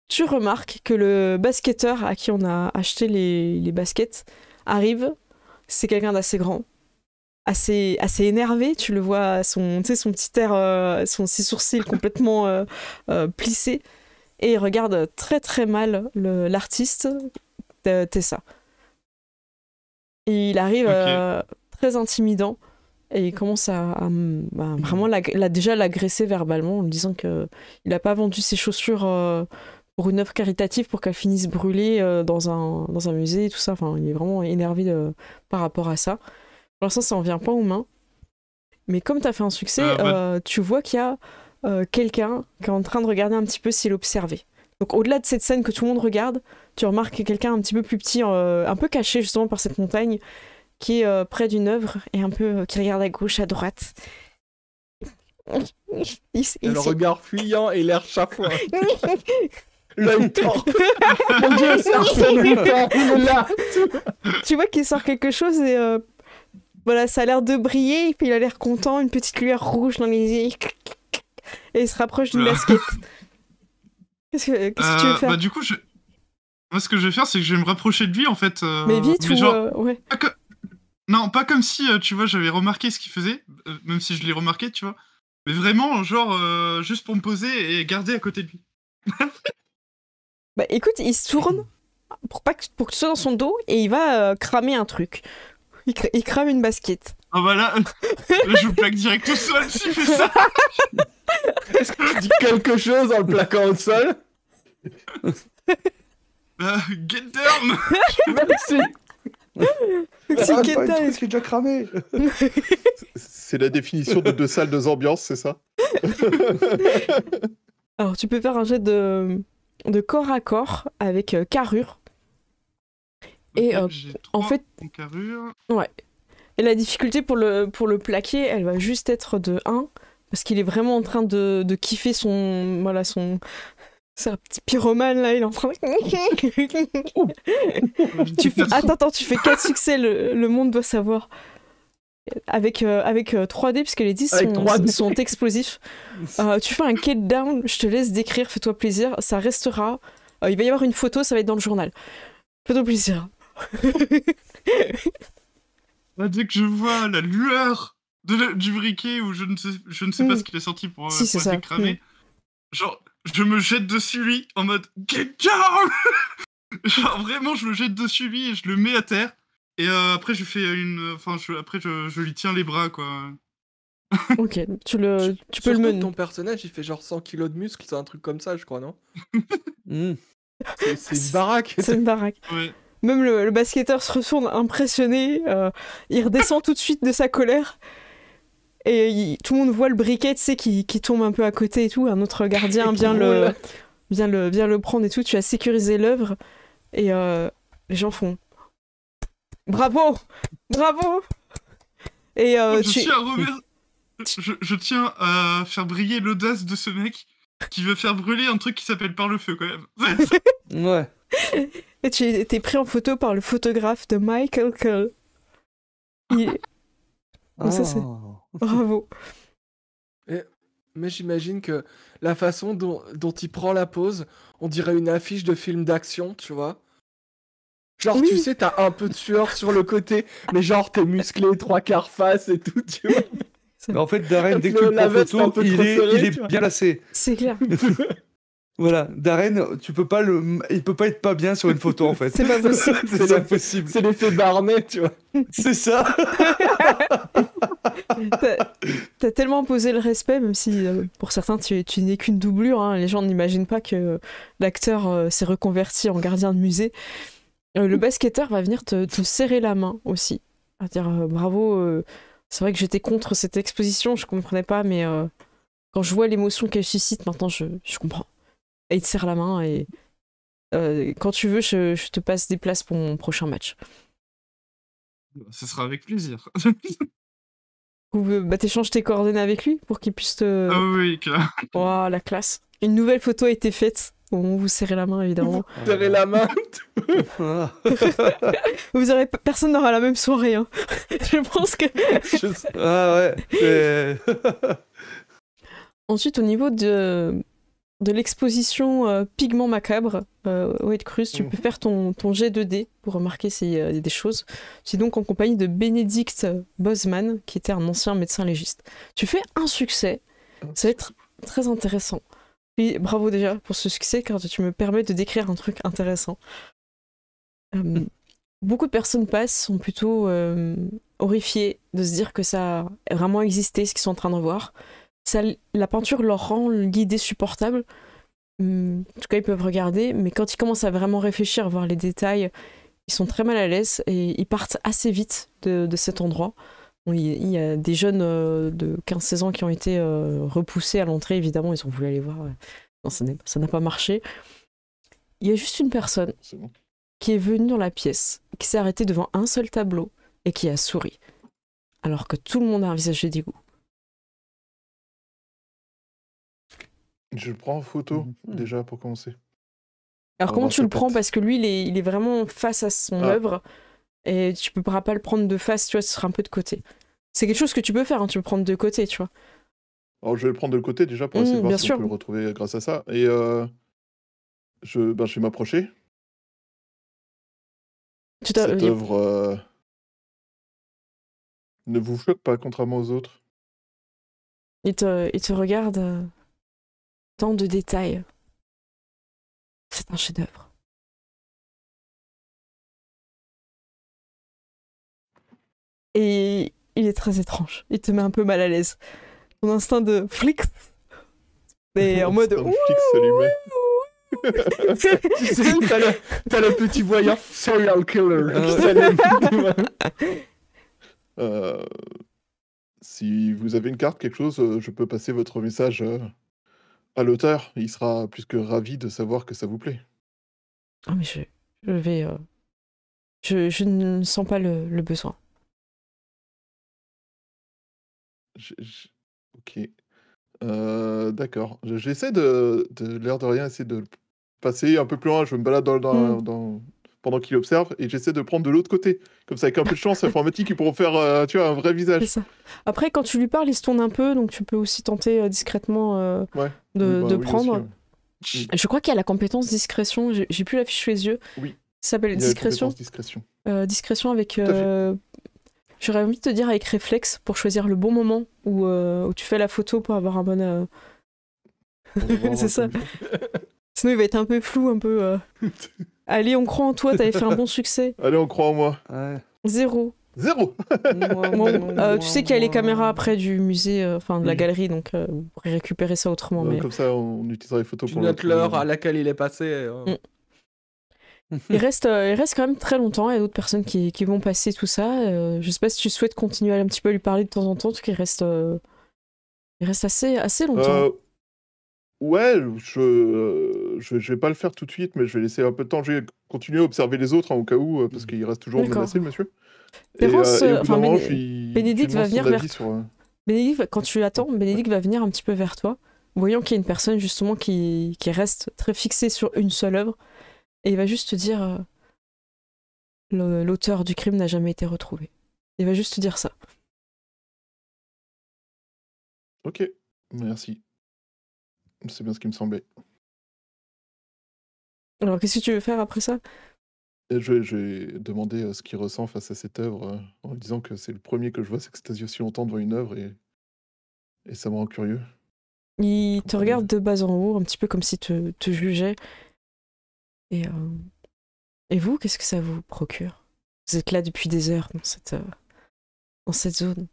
tu remarques que le basketteur à qui on a acheté les baskets arrive. C'est quelqu'un d'assez grand, assez énervé. Tu le vois, tu sais, son petit air, ses sourcils complètement plissés. Et il regarde très très mal l'artiste Tessa. Et il arrive Ok. très intimidant. Et il commence à vraiment déjà l'agresser verbalement en lui disant qu'il n'a pas vendu ses chaussures pour une œuvre caritative pour qu'elle finisse brûlée dans un musée et tout ça. Enfin, il est vraiment énervé par rapport à ça. Pour l'instant, ça en vient pas aux mains. Mais comme tu as fait un succès, tu vois qu'il y a quelqu'un qui est en train de regarder un petit peu s'il observait. Donc au-delà de cette scène que tout le monde regarde, tu remarques quelqu'un un petit peu plus petit, un peu caché justement par cette montagne, qui est près d'une œuvre et un peu qui regarde à gauche, à droite. Le regard fuyant et l'air chafouin. L'œil tord. Mon Dieu, c'est Arsène Lupin, il est là. Tu vois qu'il sort quelque chose et voilà, ça a l'air de briller et puis il a l'air content, une petite lueur rouge dans les yeux. Et il se rapproche d'une basket. Qu'est-ce que tu veux faire? Bah, du coup, moi, ce que je vais faire, c'est que je vais me rapprocher de lui, en fait. Mais vite ou... genre, ouais. Non, pas comme si, tu vois, j'avais remarqué ce qu'il faisait, même si je l'ai remarqué, tu vois. Mais vraiment, genre, juste pour me poser et garder à côté de lui. Bah écoute, il se tourne pour que tu sois dans son dos et il va cramer un truc. Il crame une basket. Ah bah là, je vous plaque direct au sol s'il fait ça. Est-ce que tu dis quelque chose en le plaquant au sol? Get down. Merci. C'est Pas une truc qui est déjà cramé. C'est la définition de 2 salles, 2 ambiances, c'est ça? Alors tu peux faire un jet de corps à corps avec carrure. Et J'ai en 3 fait, en carrure. ouais. Et la difficulté pour le plaquer, elle va juste être de 1, parce qu'il est vraiment en train de kiffer son... Voilà, son... C'est un petit pyromane, là, il est en train de... Attends, tu fais 4 succès, le monde doit savoir. Avec 3D, puisque les 10 sont explosifs. Tu fais un get down, je te laisse décrire, fais-toi plaisir, ça restera... il va y avoir une photo, ça va être dans le journal. Fais-toi plaisir. Dès que je vois la lueur du briquet, ou je ne sais pas ce qu'il est sorti pour c'est être cramé, genre, je me jette dessus lui, en mode « Get down !» Genre, vraiment, je me jette dessus lui et je le mets à terre. Et après, je fais une... Enfin, je lui tiens les bras, quoi. Ok, tu peux le mener. Ton personnage, il fait genre 100 kilos de muscles, c'est un truc comme ça, je crois, non? C'est une baraque. C'est une baraque. Ouais. Même le basketteur se retourne impressionné, il redescend tout de suite de sa colère. Et tout le monde voit le briquet, tu sais, qui tombe un peu à côté et tout. Un autre gardien vient le prendre et tout. Tu as sécurisé l'œuvre. Et les gens font bravo! Bravo! Et je tiens à faire briller l'audace de ce mec qui veut faire brûler un truc qui s'appelle par le feu, quand même. Ouais. Et tu es pris en photo par le photographe de Michael Cull. Donc ça, c'est... Bravo. Mais j'imagine que la façon dont il prend la pose, on dirait une affiche de film d'action, tu vois. Genre, Oui. tu sais, t'as un peu de sueur sur le côté, mais genre, t'es musclé, 3/4 face et tout, tu vois. Mais en fait, Darren, dès que tu le La prends veste un photo, peu il trop serrée, est tu vois. bien placé. C'est clair. Voilà, Darren, il peut pas être pas bien sur une photo en fait. C'est pas possible. C'est impossible. C'est l'effet Barnet, tu vois. C'est ça. T'as tellement posé le respect, même si pour certains tu n'es qu'une doublure. Hein. Les gens n'imaginent pas que l'acteur s'est reconverti en gardien de musée. Le basketteur va venir te serrer la main aussi. À dire bravo. C'est vrai que j'étais contre cette exposition, je comprenais pas, mais quand je vois l'émotion qu'elle suscite, maintenant je comprends. Et il te serre la main et quand tu veux, je te passe des places pour mon prochain match. Ce sera avec plaisir. T'échanges tes coordonnées avec lui pour qu'il puisse te... Ah oui, clair. Oh, la classe. Une nouvelle photo a été faite On vous serrez la main, évidemment. Serrez la main. Ah. Personne n'aura la même soirée. Hein. Je pense que... Ah ouais. Ensuite, au niveau de l'exposition Pigments macabres, White Cruz, tu peux faire ton jet 2D pour remarquer des choses. Tu es donc en compagnie de Benedict Bosman, qui était un ancien médecin légiste. Tu fais un succès, ça va être très intéressant. Puis, bravo déjà pour ce succès, car tu me permets de décrire un truc intéressant. Beaucoup de personnes sont plutôt horrifiées de se dire que ça a vraiment existé, ce qu'ils sont en train de voir. La peinture leur rend l'idée supportable. En tout cas, ils peuvent regarder, mais quand ils commencent à vraiment réfléchir, voir les détails, ils sont très mal à l'aise et ils partent assez vite de cet endroit. Bon, il y a des jeunes de 15-16 ans qui ont été repoussés à l'entrée, évidemment, ils ont voulu aller voir. Non, ça n'a pas marché. Il y a juste une personne qui est venue dans la pièce, qui s'est arrêtée devant un seul tableau et qui a souri, alors que tout le monde a un visage de dégoût. Je le prends en photo, déjà, pour commencer. Alors comment tu le prends? Parce que lui, il est vraiment face à son œuvre, et tu ne pourras pas le prendre de face, tu vois, ce sera un peu de côté. C'est quelque chose que tu peux faire, hein, tu peux prendre de côté, tu vois. Alors je vais le prendre de côté, déjà, pour essayer de voir si on peut le retrouver grâce à ça. Et je vais m'approcher. Cette œuvre ne vous choque pas, contrairement aux autres. Il te regarde... Tant de détails. C'est un chef-d'œuvre. Et il est très étrange. Il te met un peu mal à l'aise. Ton instinct de flic. Et en mode. Tu sais, t'as le petit voyant serial killer. Si vous avez une carte, quelque chose, je peux passer votre message à l'auteur. Il sera plus que ravi de savoir que ça vous plaît. Ah, mais je vais... Je ne sens pas le besoin. Ok. D'accord. J'essaie de l'air de rien, essayer de passer un peu plus loin. Je me balade pendant qu'il observe et j'essaie de prendre de l'autre côté. Comme ça, avec un peu de chance, informatique, ils pourront faire tu vois, un vrai visage. C'est ça. Après, quand tu lui parles, il se tourne un peu, donc tu peux aussi tenter discrètement de prendre. Aussi, Je crois qu'il y a la compétence discrétion. J'ai plus la fiche sous les yeux. Oui. Ça s'appelle discrétion. Discrétion avec... J'aurais envie de te dire avec réflexe pour choisir le bon moment où tu fais la photo pour avoir un bon... C'est ça. Sinon, il va être un peu flou, un peu... Allez, on croit en toi, t'avais fait un bon succès. Allez, on croit en moi. Ouais. 0. Tu sais qu'il y a les caméras après du musée, de la galerie, donc vous pourrez récupérer ça autrement. Mais... Comme ça, on utilisera les photos pour note l'heure à laquelle il est passé. Il reste quand même très longtemps. Il y a d'autres personnes qui vont passer tout ça. Je sais pas si tu souhaites continuer à un petit peu lui parler de temps en temps, parce qu'il reste assez longtemps. Ouais, je vais pas le faire tout de suite, mais je vais laisser un peu de temps. Je vais continuer à observer les autres au cas où, parce qu'il reste toujours menacé, le monsieur. Bénédicte va venir vers toi. Bénédicte, quand tu l'attends, Bénédicte va venir un petit peu vers toi, voyant qu'il y a une personne justement qui reste très fixée sur une seule œuvre, et il va juste te dire l'auteur du crime n'a jamais été retrouvé. Il va juste te dire ça. Ok, merci. C'est bien ce qui me semblait. Alors, qu'est-ce que tu veux faire après ça? Je vais demander ce qu'il ressent face à cette œuvre, en lui disant que c'est le premier que je vois s'extasier aussi longtemps devant une œuvre, et ça me rend curieux. Il te regarde de bas en haut, un petit peu comme s'il te jugeait. Et vous, qu'est-ce que ça vous procure? Vous êtes là depuis des heures dans cette zone.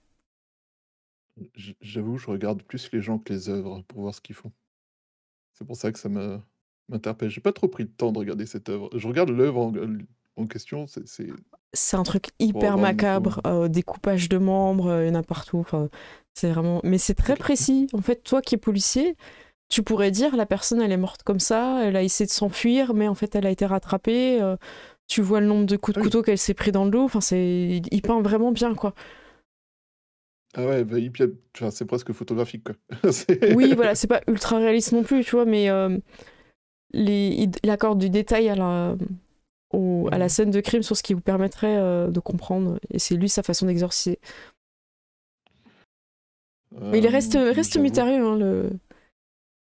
J'avoue, je regarde plus les gens que les œuvres pour voir ce qu'ils font. C'est pour ça que ça m'interpelle. J'ai pas trop pris le temps de regarder cette œuvre. Je regarde l'œuvre en question. C'est un truc hyper macabre, découpage de membres, il y en a partout. Enfin, c'est vraiment... Mais c'est très précis. En fait, toi qui es policier, tu pourrais dire la personne elle est morte comme ça, elle a essayé de s'enfuir, mais en fait elle a été rattrapée. Tu vois le nombre de coups de couteau qu'elle s'est pris dans le dos. Enfin, il peint vraiment bien, quoi. Ah ouais, c'est presque photographique, quoi. Oui, voilà, c'est pas ultra réaliste non plus, tu vois, mais il accorde du détail à la scène de crime sur ce qui vous permettrait de comprendre. Et c'est lui sa façon d'exorciser. Mais il reste j'avoue- mystérieux. Hein,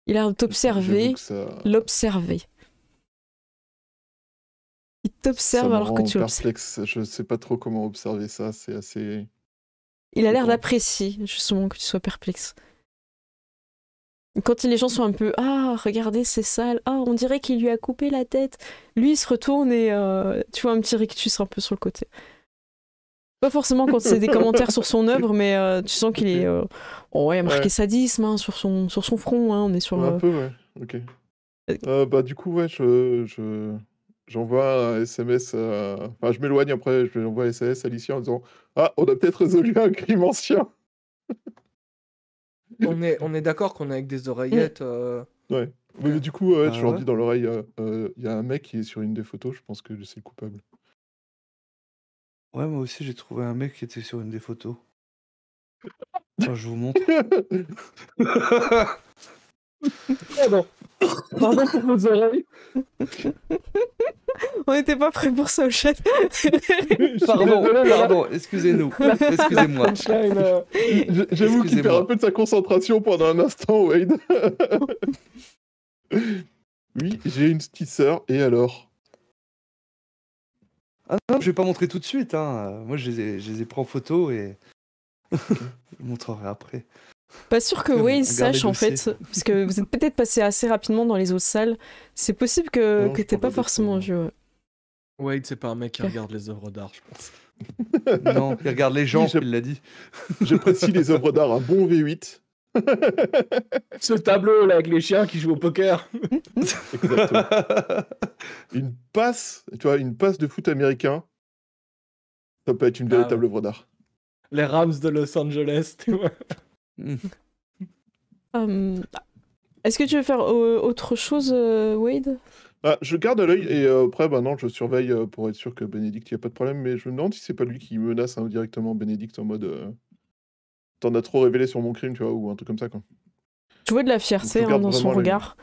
Il a t'observer, j'avoue que ça- l'observer. Il ça t'observe me alors que rend tu l'observes. perplexe. Je sais pas trop comment observer ça. C'est assez. Il a l'air Pourquoi d'apprécier justement que tu sois perplexe. Quand les gens sont un peu ah regardez c'est sale, ah on dirait qu'il lui a coupé la tête, lui il se retourne et tu vois un petit rictus un peu sur le côté. Pas forcément quand c'est des commentaires sur son œuvre, mais tu sens qu'il est oh ouais marqué Ouais. sadisme hein, sur son front, hein, on est sur Un peu, ouais. Ok. Bah, du coup, ouais, j'envoie un SMS. Enfin, je m'éloigne après, je envoie un SMS à Alicia en disant ah, on a peut-être résolu un crime ancien. On est d'accord qu'on est avec des oreillettes. Ouais. Mais du coup, ouais, Ah je leur ouais dis dans l'oreille il y a un mec qui est sur une des photos, je pense que c'est le coupable. Ouais, moi aussi, j'ai trouvé un mec qui était sur une des photos. Attends, je vous montre. Pardon. Pardon pour vos oreilles. On n'était pas prêts pour ça au chat. Pardon, excusez-nous. Excusez-moi. Punchline, J'avoue qu'il perd Excusez-moi. un peu de sa concentration pendant un instant, Wade. Oui, j'ai une petite sœur, et alors? Ah non, je vais pas montrer tout de suite. Hein. Moi, je les ai pris en photo et je vous montrerai après. Pas sûr que Bon, Wayne regardez sache le en fait, dossier. parce que vous êtes peut-être passé assez rapidement dans les autres salles. C'est possible que Non, je t'aies pense pas pas forcément d'être, vu. Ouais. Wade, c'est pas un mec qui regarde les œuvres d'art, je pense. Non, il regarde les gens, Oui, il l'a dit. J'apprécie les œuvres d'art, un bon V8. Ce tableau là avec les chiens qui jouent au poker. Exactement. Une passe, tu vois, une passe de foot américain, ça peut être une véritable œuvre d'art. Les Rams de Los Angeles, tu vois. Est-ce que tu veux faire autre chose, Wade? Ah, je garde à l'œil et après, bah non, je surveille pour être sûr que Bénédicte, il n'y a pas de problème, mais je me demande si c'est pas lui qui menace indirectement Bénédicte en mode t'en as trop révélé sur mon crime, tu vois, ou un truc comme ça, quoi. Je vois de la Donc, fierté je hein, garde dans son vraiment l'œil. regard.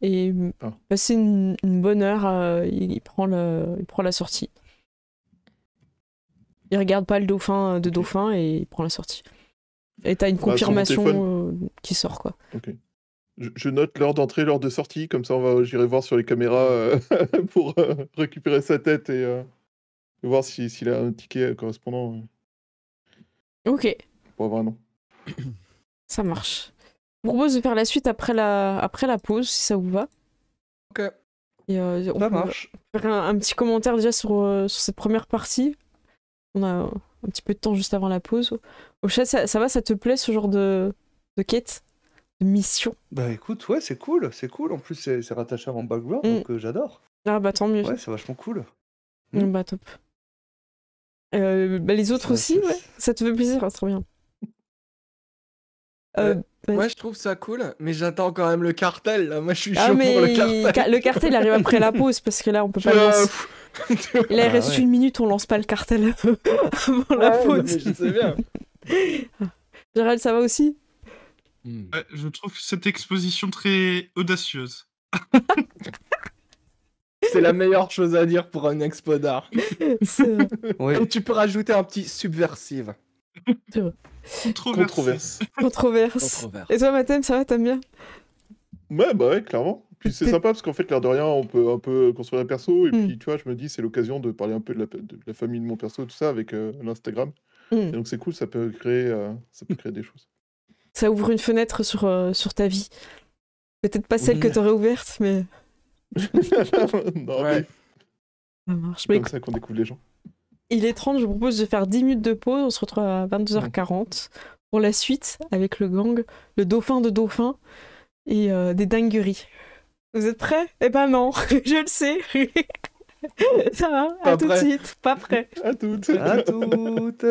Et Ah. passer une bonne heure, il prend la sortie. Il regarde pas le dauphin de dauphin et il prend la sortie. Et t'as une Bah, sur mon confirmation téléphone. qui sort, quoi. Ok. Je note l'heure d'entrée, l'heure de sortie, comme ça j'irai voir sur les caméras pour récupérer sa tête et voir s'il a un ticket correspondant Ok, pour avoir un nom. ça marche. Je vous propose de faire la suite après la pause, si ça vous va. Ok. Et, on Ça peut marche. faire un petit commentaire déjà sur cette première partie. On a un petit peu de temps juste avant la pause. Au chat, ça va, ça te plaît ce genre de quête, de mission? Bah écoute, ouais, c'est cool. En plus, c'est rattaché à mon background, donc j'adore. Ah bah tant mieux. Ouais, c'est vachement cool. Bah top. Les autres Ça, aussi, c'est- ouais. Ça te fait plaisir, c'est trop bien. Moi, je trouve ça cool, mais j'attends quand même le cartel. Là. Moi, je suis Ah chaud mais pour le cartel. le cartel arrive après la pause parce que là on peut pas le lancer. Et là il Ah reste ouais. 1 minute, on lance pas le cartel avant la Ouais, non, pause. mais je sais bien. Gérald, ça va aussi? Ouais, je trouve cette exposition très audacieuse. C'est la meilleure chose à dire pour un expo d'art. C'est- Ouais. Et tu peux rajouter un petit subversive. Controversé. Controverse. Controverse. Et toi Mathem, ça va, t'aimes bien? Ouais, bah ouais, clairement. Puis c'est sympa parce qu'en fait, l'air de rien, on peut un peu construire un perso. Et puis, tu vois, je me dis, c'est l'occasion de parler un peu de la famille de mon perso, tout ça, avec l'Instagram. Et donc, c'est cool, ça peut créer des choses. Ça ouvre une fenêtre sur ta vie. Peut-être pas celle Oui. que t'aurais ouverte, mais Non, Ouais. ça marche. mais Mais comme ça qu'on découvre les gens. il est 30, je vous propose de faire 10 minutes de pause. On se retrouve à 22h40 pour la suite avec le gang, le dauphin de dauphin et des dingueries. Vous êtes prêts? Eh ben non, je le sais. Ça va, Pas à tout de prêt. suite. Pas prêt. À toutes. À toutes.